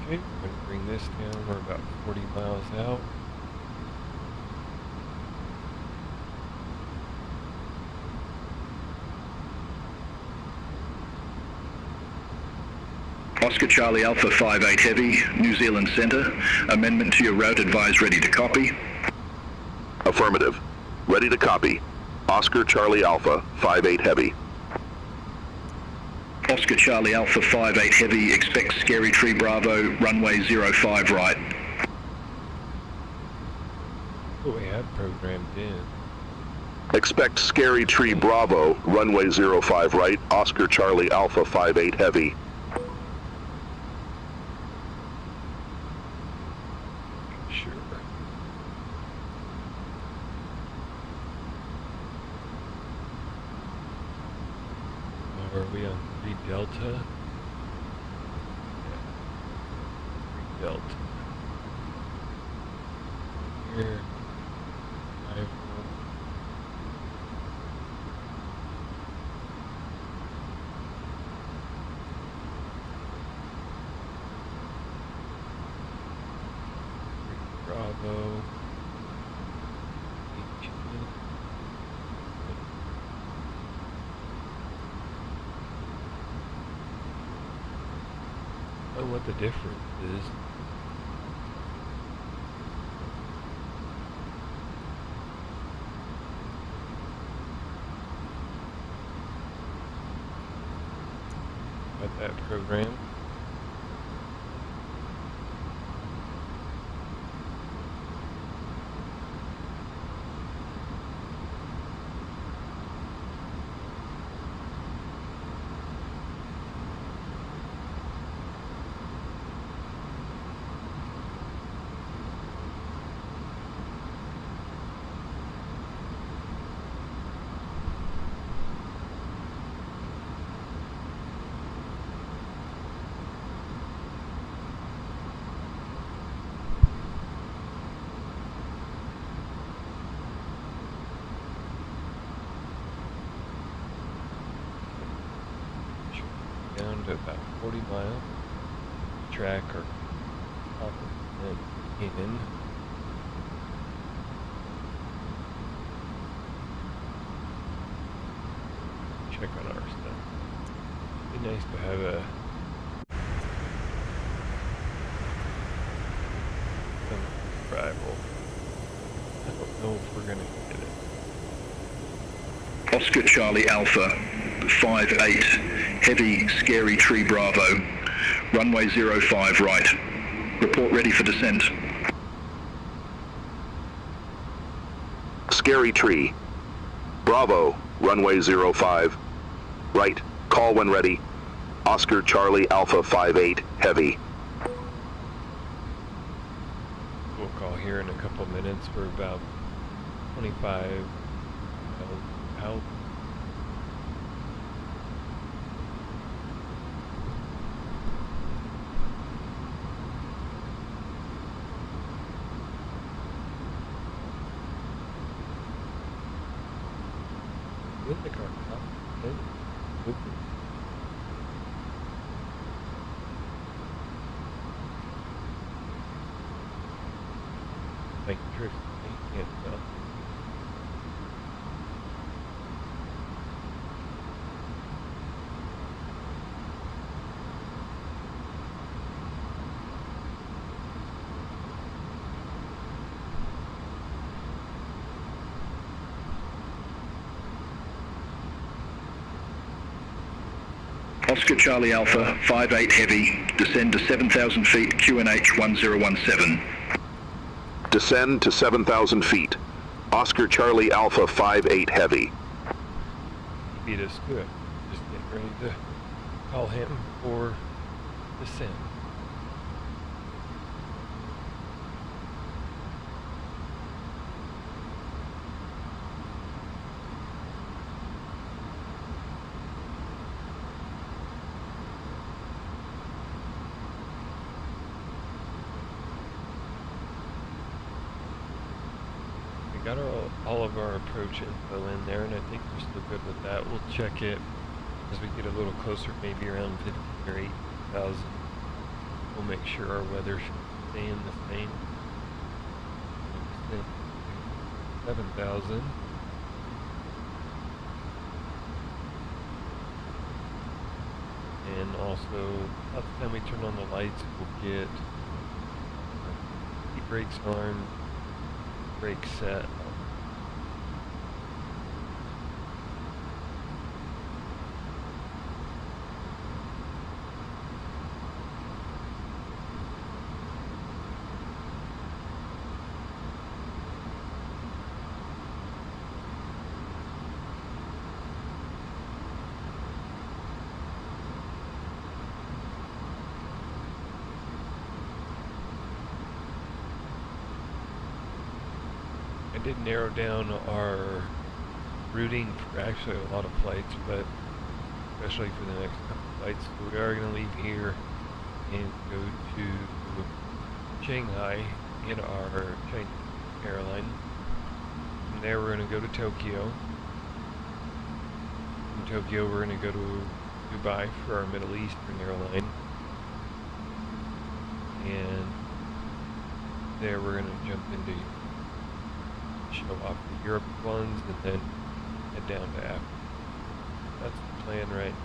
Okay, we're going to bring this down. We're about 40 miles out. Oscar Charlie Alpha 58 Heavy, New Zealand Centre. Amendment to your route advised, ready to copy. Affirmative. Ready to copy. Oscar Charlie Alpha 58 Heavy. Oscar Charlie Alpha 58 Heavy, expect Scary Tree Bravo, runway 05 right. Oh, we have programmed in. Expect Scary Tree Bravo, runway 05 right, Oscar Charlie Alpha 58 Heavy. Sure. Are we on 3 Delta? Yeah. 3 Delta. Here. 5 Bravo. I don't know what the difference is. Got that program. Down to about 40 miles. Track or opposite in. Check on our stuff. Be nice to have some arrival. I don't know if we're gonna get it. Oscar Charlie Alpha 58 Heavy, Scary Tree Bravo, runway 05 right. Report ready for descent. Scary Tree. Bravo, runway 05 right. Call when ready. Oscar Charlie Alpha 58 Heavy. We'll call here in a couple minutes. We're about 25 out. With the car, like trick, I can't tell. Oscar Charlie Alpha 58 Heavy, descend to 7,000 feet, QNH 1017. Descend to 7,000 feet. Oscar Charlie Alpha 58 Heavy. He beat us to it. Just getting ready to call him for descent. Got all of our approach info in there, and I think we're still good with that. We'll check it as we get a little closer, maybe around 15 or 8,000 We'll make sure our weather's staying the same. 7,000. And also, by the time we turn on the lights, we'll get the brakes on, brake set. I did narrow down our routing for actually a lot of flights, but especially for the next couple of flights. So we are going to leave here and go to Shanghai in our Chinese airline. From there we're going to go to Tokyo. From Tokyo we're going to go to Dubai for our Middle Eastern airline. And there we're going to jump into show off the Europe ones and then head down to Africa. That's the plan right now.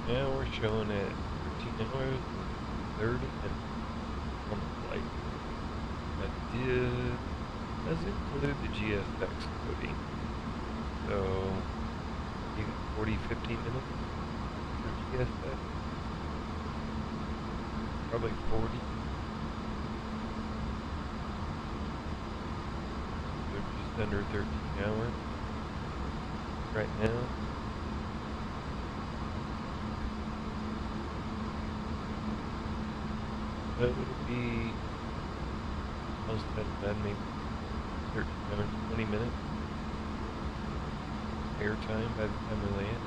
Now we're showing at 13 hours and 30 minutes on the flight. That does include the GSX coding. So, maybe 40-15 minutes for GSX. Probably 40. So just under 13 hours right now. That would be most of that, maybe 13 hours, 20 minutes airtime by the time we land.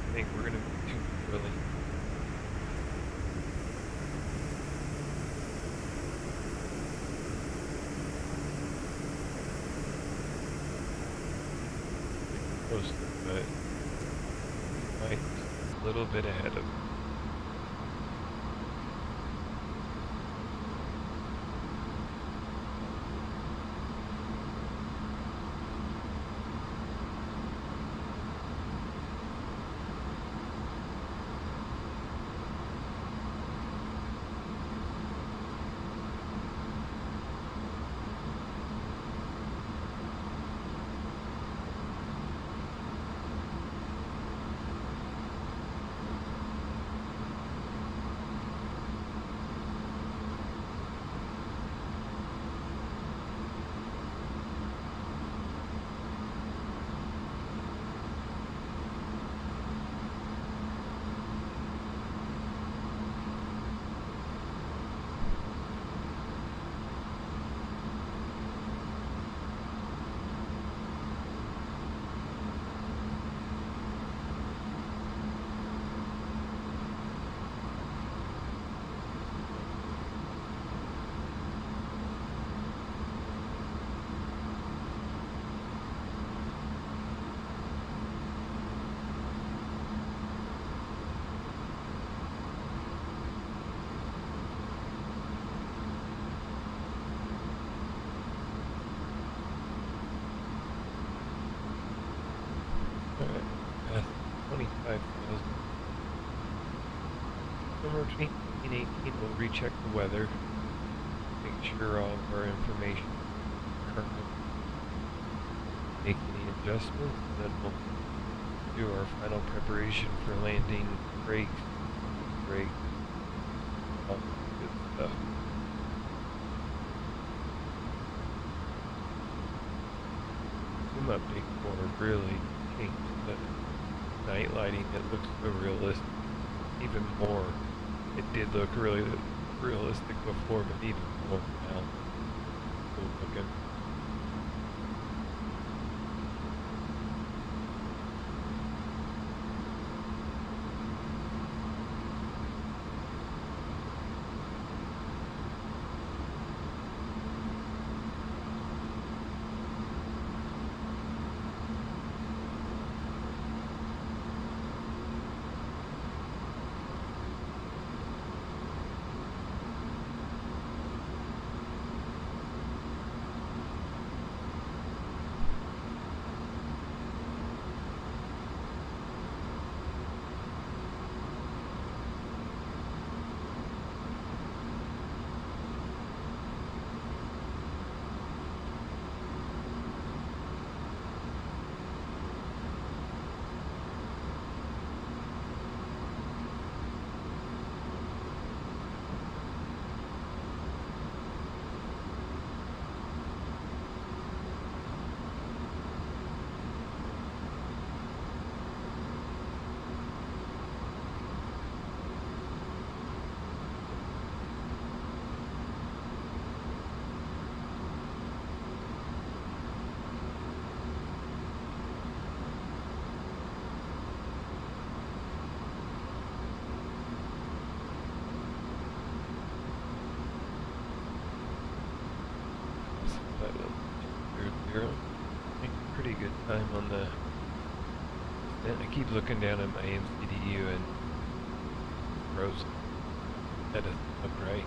I think we're gonna be too early. Close, but might a little bit ahead of. 5,000. Somewhere between 18 and 18, we'll recheck the weather, make sure all of our information is current, make any adjustments, and then we'll do our final preparation for landing, brakes, all that good stuff. Zoom update for really changed the night lighting. It looks so realistic, even more. It did look really realistic before, but even more now. Cool looking. Pretty good time on the. I keep looking down at my MCDU and frozen. That doesn't look right.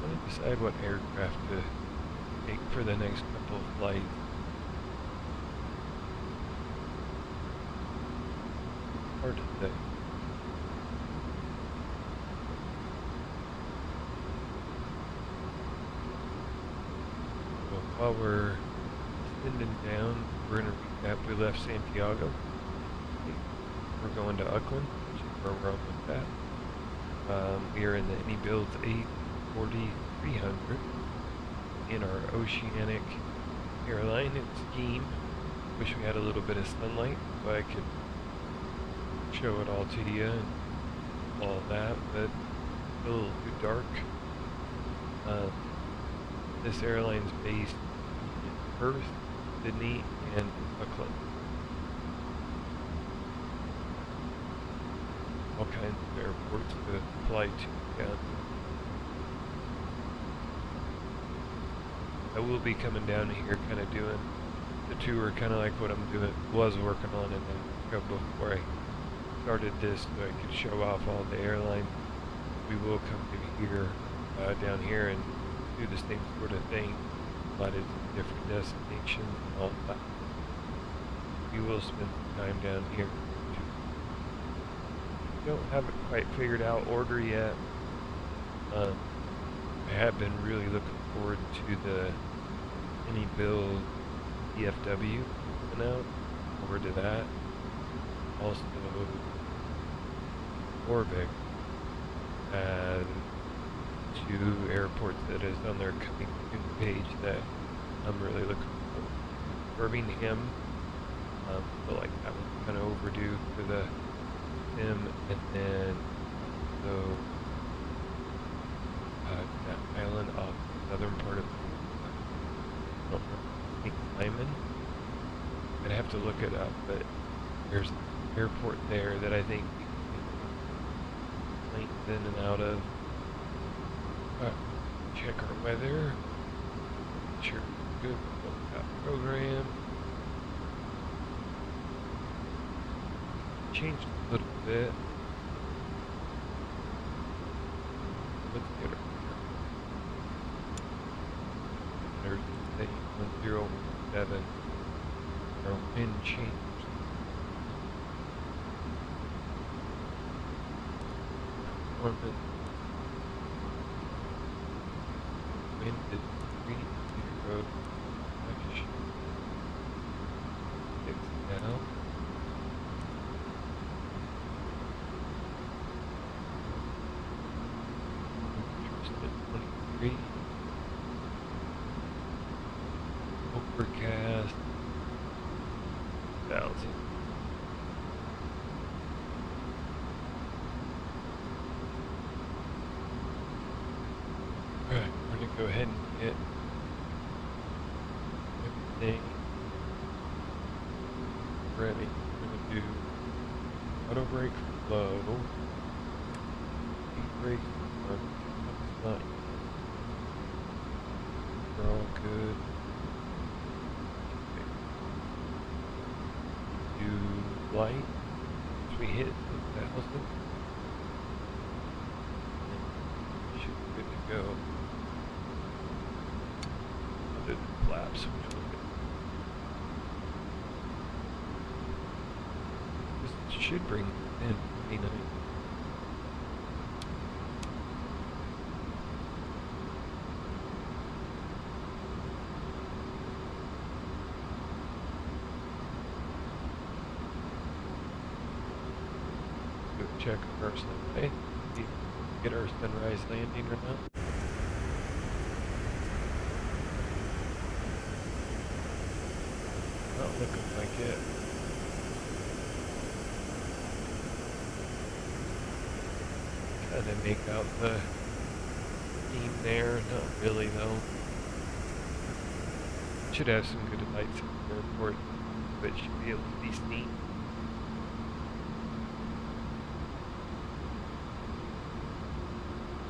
I'm gonna decide what aircraft to take for the next couple of flights. Hard to say. While we're sending down, we're going to recap. We left Santiago. We're going to Auckland, which is where we're on with that. We are in the IniBuilds A343 in our Oceanic airline and scheme. Wish we had a little bit of sunlight so I could show it all to you and all that, but it's a little too dark. This airline's based in Perth, Sydney, and Auckland. All kinds of airports to fly to. Yeah. I will be coming down here, kind of doing the tour, kind of like what I'm was working on in Mexico before I started this, so I could show off all the airlines. We will come to here, down here, and do the same sort of thing, a lot of different destinations and all that. We will spend some time down here. Don't have it quite figured out order yet. I have been really looking forward to the IniBuilds DFW coming out. Forward to that. Also, Orvik has 2 airports that is on their coming soon page that I'm really looking for. Birmingham, feel like that was kind of overdue for the sim, and then so that island off the southern part of Lyman. I'd have to look it up, but there's an airport there that I think we can planes in and out of. Check our weather. Sure, good. Program. Changed a little bit. Let's get her here. 1017. Our wind changed. Performance. Wind is 30. Now. Interested 23. Overcast. 1,000. Alright, we're gonna go ahead and get everything ready. We're going to do auto brake for low, e-brake for not. We're all good. Do light. Once we hit 1,000, should be good to go. Other than flaps, which will get. Should bring in 29. Go check our sunrise. Get our sunrise landing or not. Not looking like it. Kind of make out the beam there, not really though. Should have some good lights in the airport, but should be able to be seen.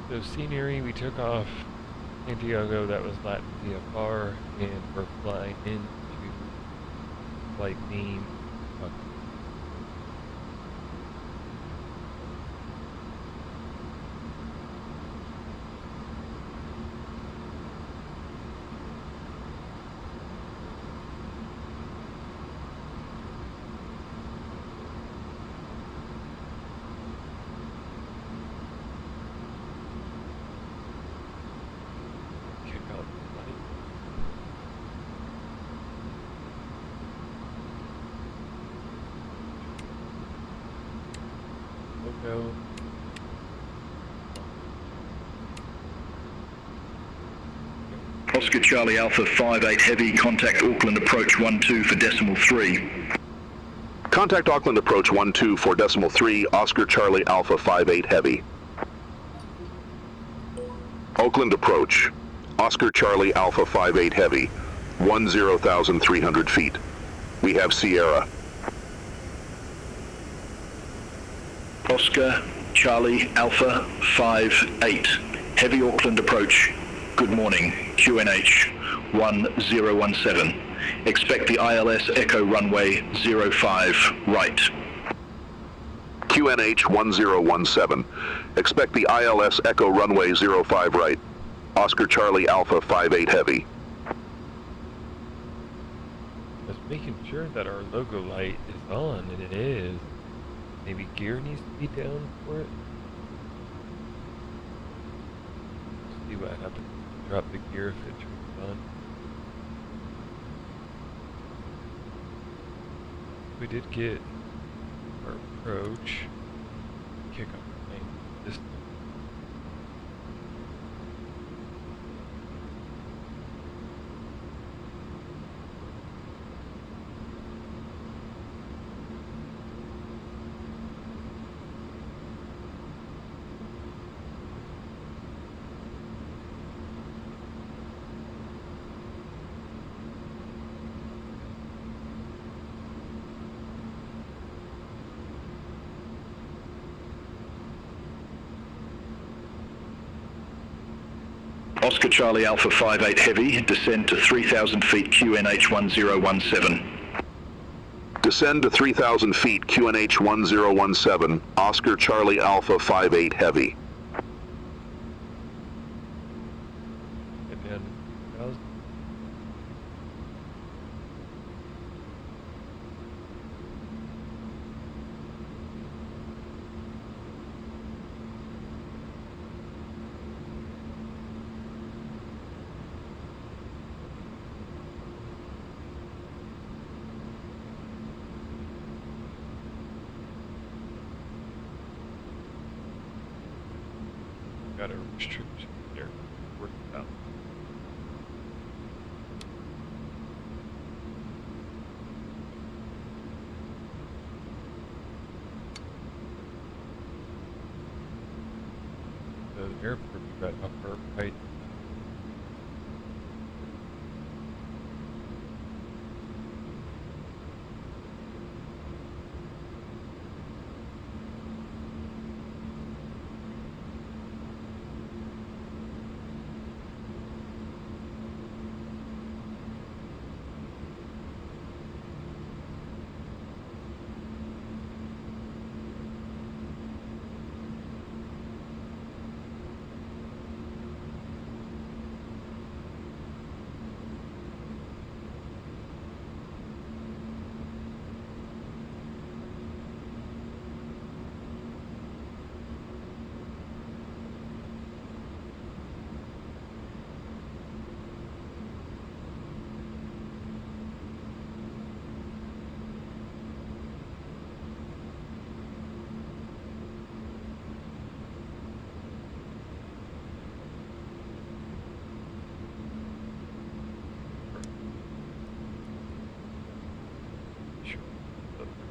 So scenery, we took off Santiago, that was LatinVFR, and we're flying into Flightbeam. Go. Oscar Charlie Alpha 58 Heavy, contact Auckland approach 12 for decimal 3. Contact Auckland approach 12 for decimal 3, Oscar Charlie Alpha 58 Heavy. Oakland approach, Oscar Charlie Alpha 58 Heavy, 10,300 feet. We have Sierra. Oscar Charlie Alpha 58 Heavy Auckland approach. Good morning. QNH 1017. Expect the ILS Echo runway 05 right. QNH 1017. Expect the ILS Echo runway 05 right. Oscar Charlie Alpha 58 Heavy. Just making sure that our logo light is on, and it is. Maybe gear needs to be down for it. See what happens. Drop the gear if it turns on. We did get our approach. Kick off the plane this time. Oscar Charlie Alpha 58 Heavy, descend to 3,000 feet QNH 1017. Descend to 3,000 feet QNH 1017, Oscar Charlie Alpha 58 Heavy. And then 1,000. got Airways troops there working out. The airport we got upper right.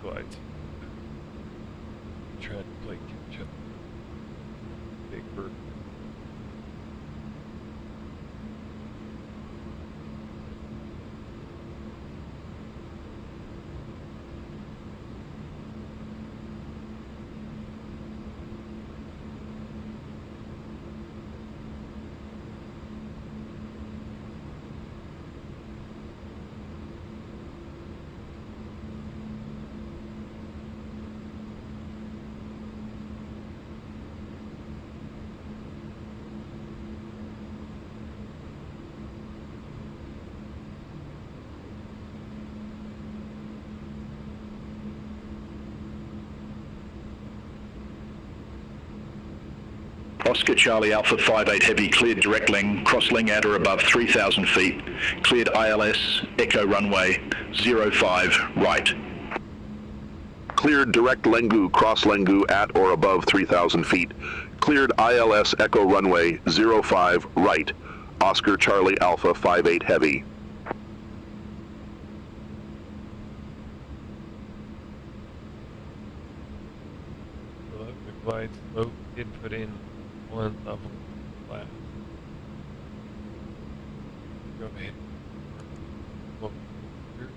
Glides. Trying to play catch up. Big bird. Oscar Charlie Alpha 58 Heavy cleared direct ling, crossling at or above 3,000 feet. Cleared ILS, Echo runway 05 right. Cleared direct Lengu, cross Lengu at or above 3,000 feet. Cleared ILS Echo runway 05 right. Oscar Charlie Alpha 58 Heavy. The glides low did put in one level flat. Go ahead. Well, here.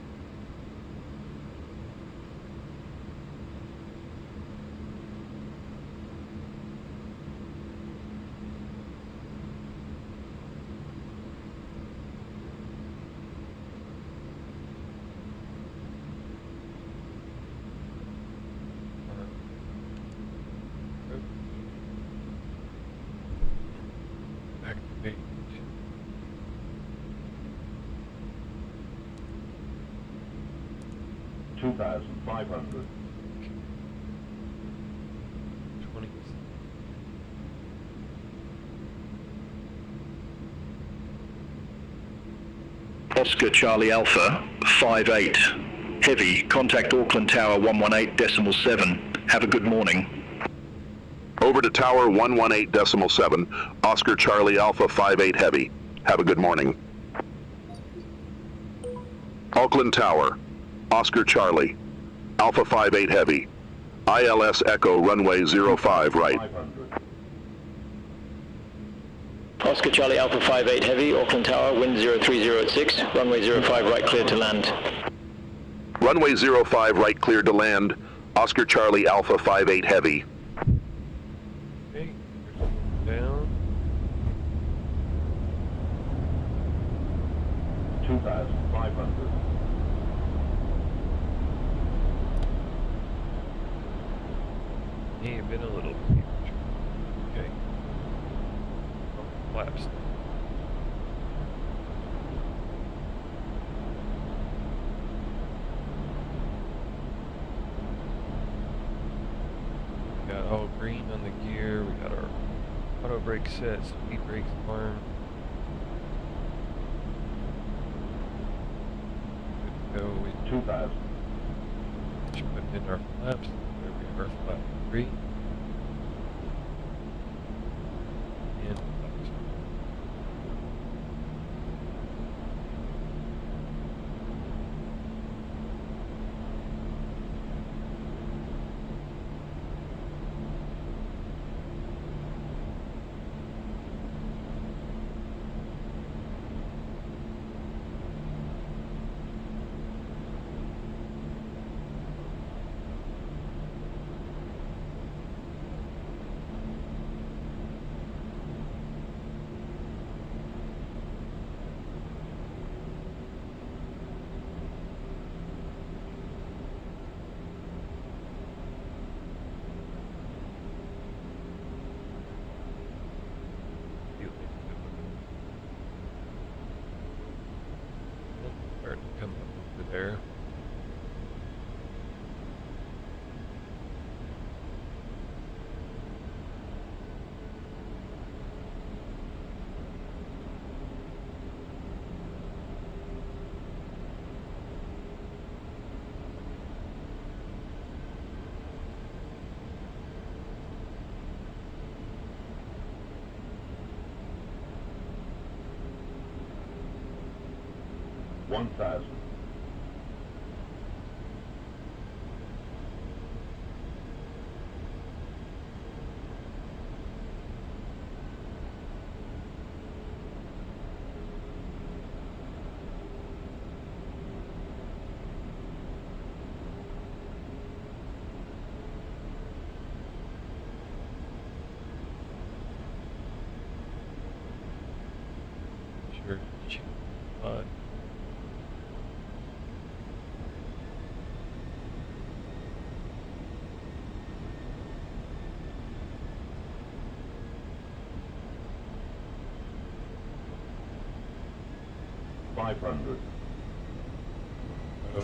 Activate. 2,500. 20. Oscar Charlie Alpha 58 Heavy, contact Auckland Tower 118.7. Have a good morning. Over to Tower 118.7. Oscar Charlie Alpha 58 Heavy. Have a good morning. Auckland Tower. Oscar Charlie Alpha 58 Heavy. ILS Echo runway 05 right. 500. Oscar Charlie Alpha 58 Heavy, Auckland Tower, wind 03086, runway 05 right cleared to land. Runway 05 right cleared to land. Oscar Charlie Alpha 58 Heavy. Okay, down. 2,500. May have been a little. Okay. Flaps. Got all green on the gear. We got our auto brake set, speed brakes armed. Good to go. We 2,000. just put in our flaps. There we are, flap 3. 1,000. Sure. Fun. $500. Oh.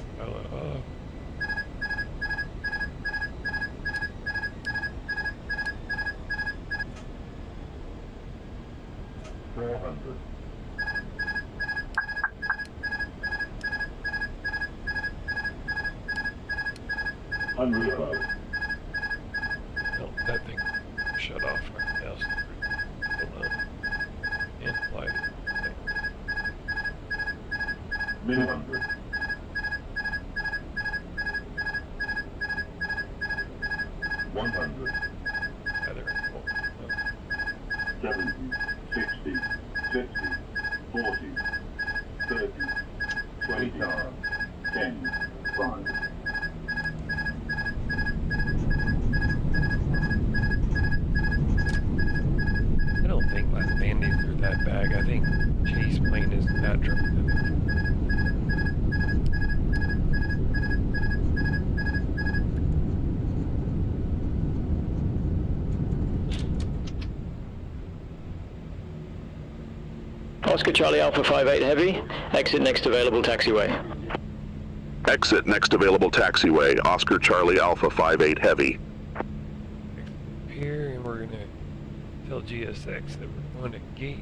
$400. $100 above. No, that thing shut off right now. So and flight. Minimum. $100. Either. 70, 60, 50, 40, 30, 20, 10, 5. I don't think my band-aids are that bad. I think chase plane is that dramatic. Oscar Charlie Alpha 58 Heavy, exit next available taxiway. Exit next available taxiway, Oscar Charlie Alpha 58 Heavy. Here, and we're going to tell GSX that we're going to gate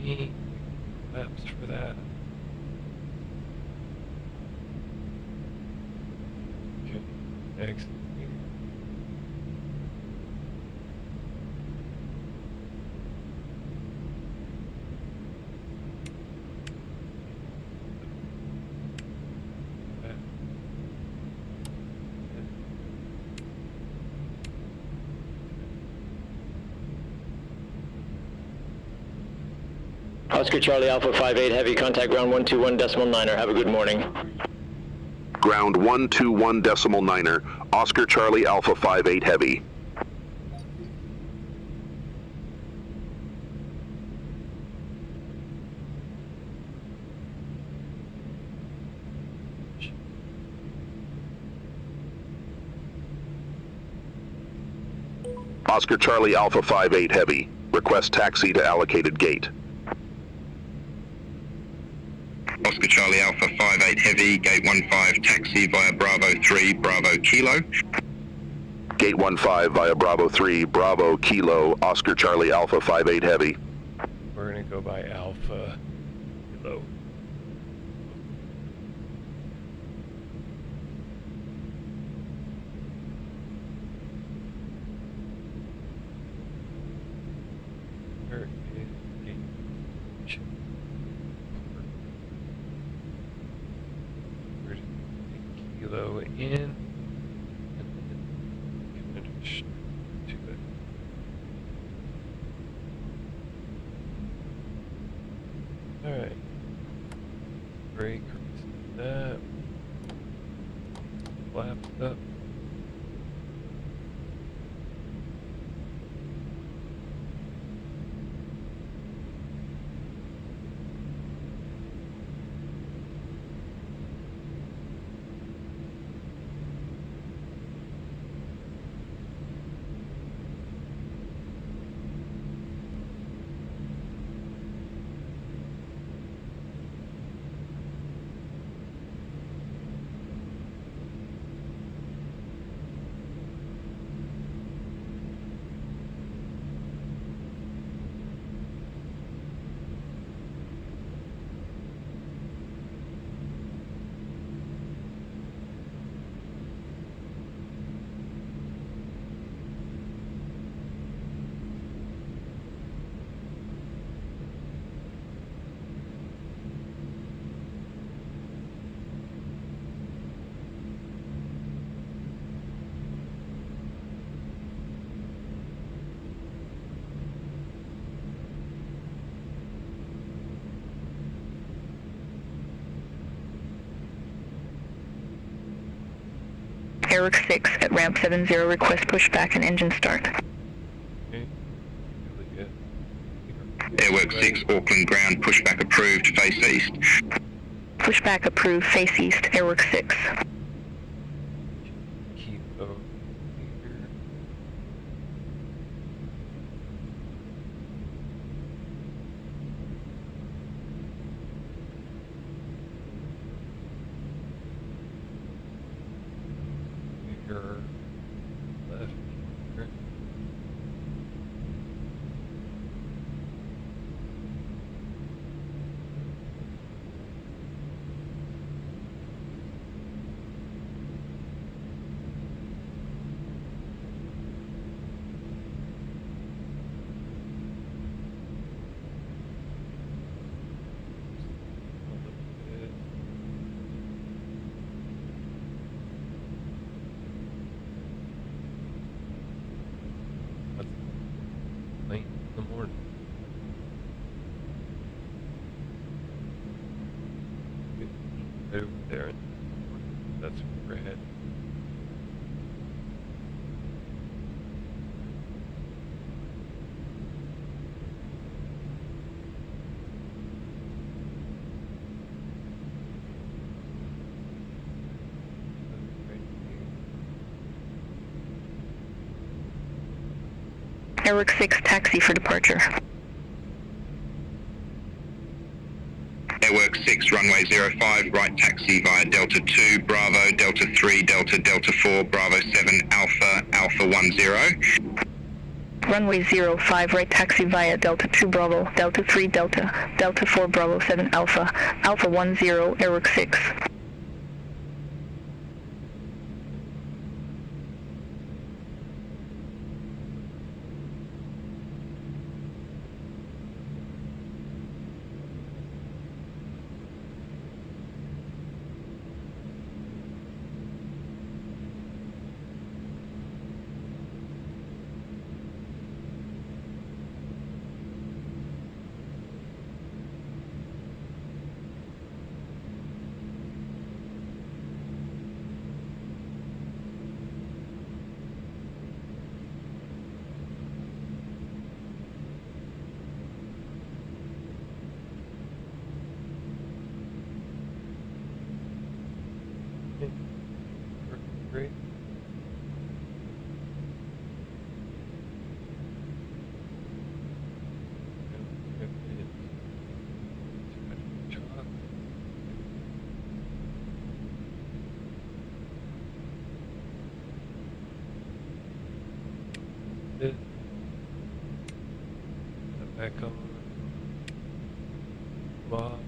50. Maps for that. Okay, exit here. Oscar Charlie Alpha 58 Heavy, contact ground 121.9er. Have a good morning. Ground 121.9er, Oscar Charlie Alpha 58 Heavy. Oscar Charlie Alpha 58 Heavy, request taxi to allocated gate. Oscar Charlie Alpha 58 Heavy, Gate 15, taxi via Bravo 3, Bravo Kilo. Gate 15 via Bravo 3, Bravo Kilo, Oscar Charlie Alpha 58 Heavy. We're going to go by Alpha Kilo. Where is gate? Where's Kilo in? And then finish to it. Alright. Brake, that. Flaps up. Airwork 6 at ramp 70, request pushback and engine start. Okay. Really good. Airwork 6, Auckland ground, pushback approved, face east. Pushback approved, face east, Airwork 6. Keep over here. Your left here. That's late in the morning. Right over there. That's where we're headed. Airwork 6, taxi for departure. Airwork 6, runway 05, right taxi via Delta 2, Bravo, Delta 3, Delta, Delta 4, Bravo 7, Alpha, Alpha 10. Runway 05, right taxi via Delta 2 Bravo, Delta 3 Delta, Delta 4 Bravo 7 Alpha, Alpha 10, Airwork 6. Great. Back on. Wow.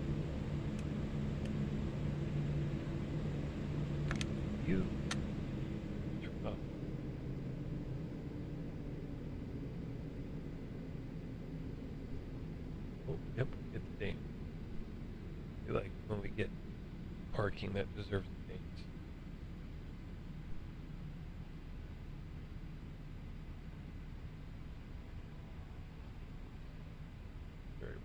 You. Turn off. Oh, yep, get the ding. I like when we get parking that deserves the dings. Very well.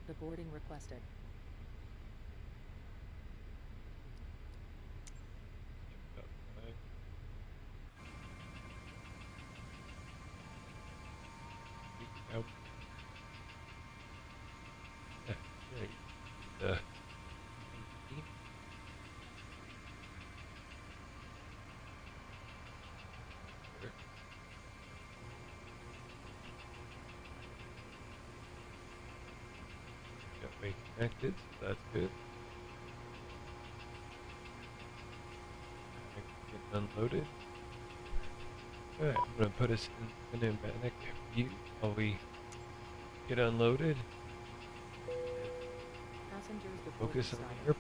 The boarding requested. Nope. Yeah, great. Got me connected, so that's good. Get unloaded. Alright, I'm going to put us in the pneumatic view while we get unloaded. Passengers Focus on departed. the airport.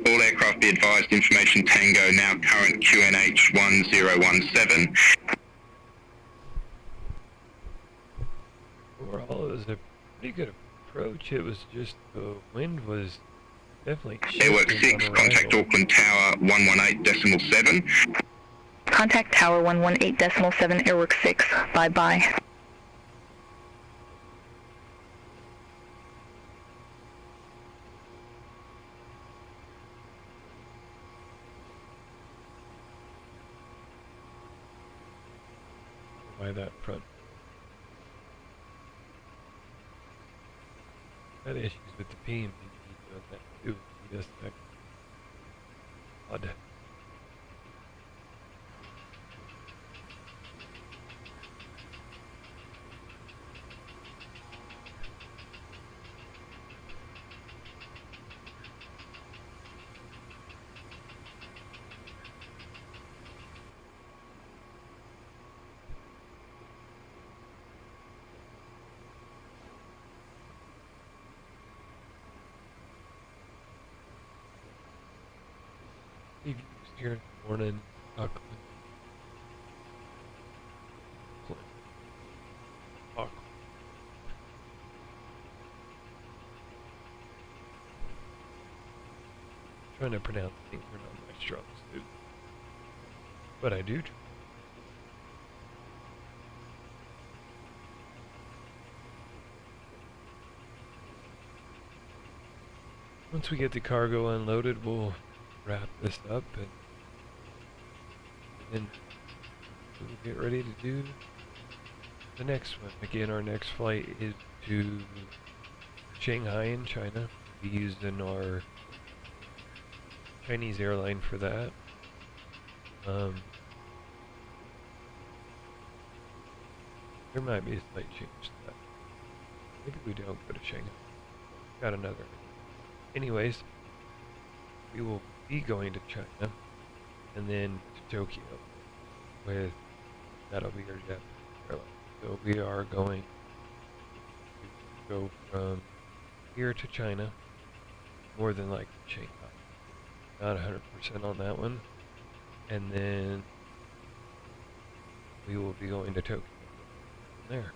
All aircraft be advised, information Tango, now current QNH 1017. Overall, it was a pretty good approach. It was just the wind was definitely Airwork shifting 6, on contact arrival. Auckland Tower 118.7. Contact Tower 118.7, Airwork 6. Bye-bye. By that front. Had issues with the PMP doing that too. Just that odd. Reviews here in the morning. Auckland. Trying to pronounce things are not my strong suit, but I do. Once we get the cargo unloaded, we'll wrap this up and we'll get ready to do the next one. Again, our next flight is to Shanghai in China. We'll be using our Chinese airline for that. There might be a slight change to that. Maybe we don't go to Shanghai. Got another. Anyways, we will be going to China and then to Tokyo with, that'll be our Japanese airline. So we are going to go from here to China, more than likely Shanghai. Not 100% on that one. And then we will be going to Tokyo from there.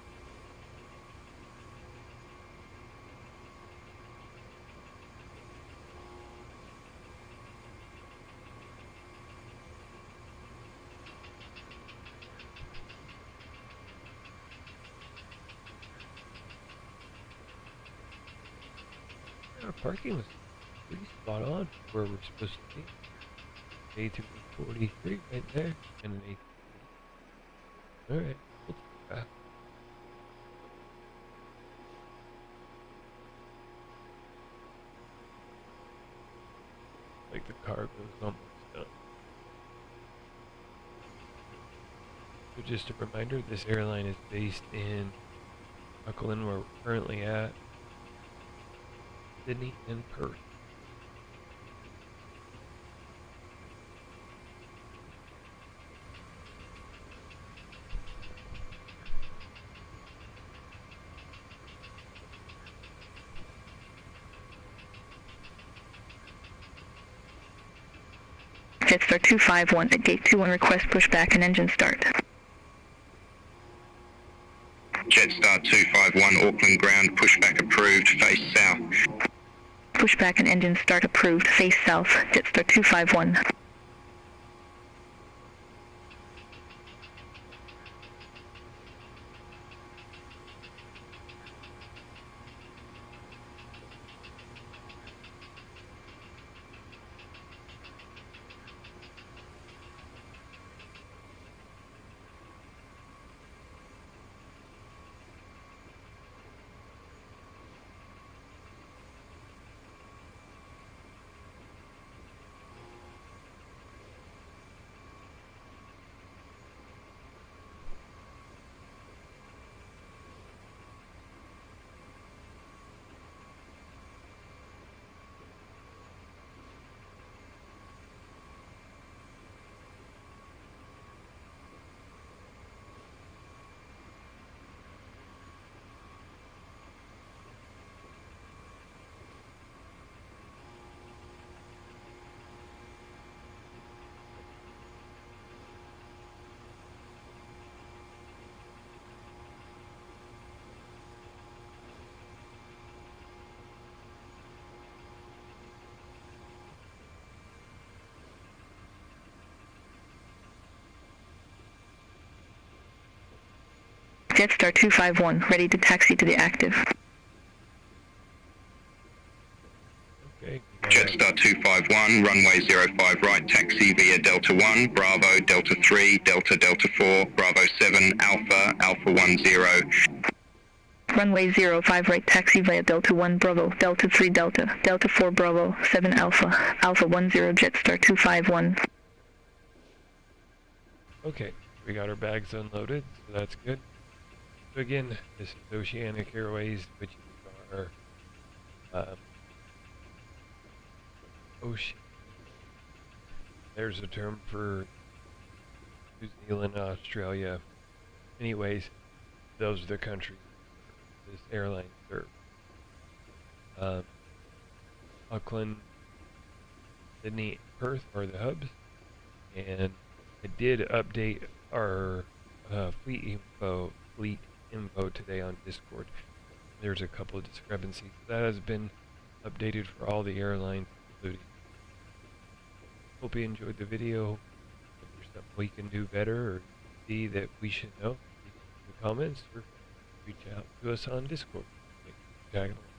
Our parking was pretty spot on where we're supposed to be. A343 right there, and an A3. Alright, we'll take that. Like the cargo is almost done. So just a reminder, this airline is based in Auckland, where we're currently at, Sydney, and Perth. Jetstar 251 at gate 21, request pushback and engine start. Jetstar 251, Auckland ground, pushback approved, face south. Pushback and engine start approved, face south, Jetstar 251. Jetstar 251, ready to taxi to the active. Okay. Jetstar 251, runway 05 right, taxi via Delta 1, Bravo, Delta 3, Delta, Delta 4, Bravo 7, Alpha, Alpha 10. Runway 05 right, taxi via Delta 1 Bravo, Delta 3 Delta, Delta 4 Bravo, 7 Alpha, Alpha 10 Jetstar 251. Okay, we got our bags unloaded, so that's good. So again, this is Oceanic Airways, which is our ocean. There's a term for New Zealand, Australia. Anyways, those are the countries this airline serves. Auckland, Sydney, Perth are the hubs, and I did update our fleet info today on Discord. There's a couple of discrepancies. That has been updated for all the airlines, including. Hope you enjoyed the video. If there's something we can do better or see that we should know, leave it in the comments or reach out to us on Discord. Tag along.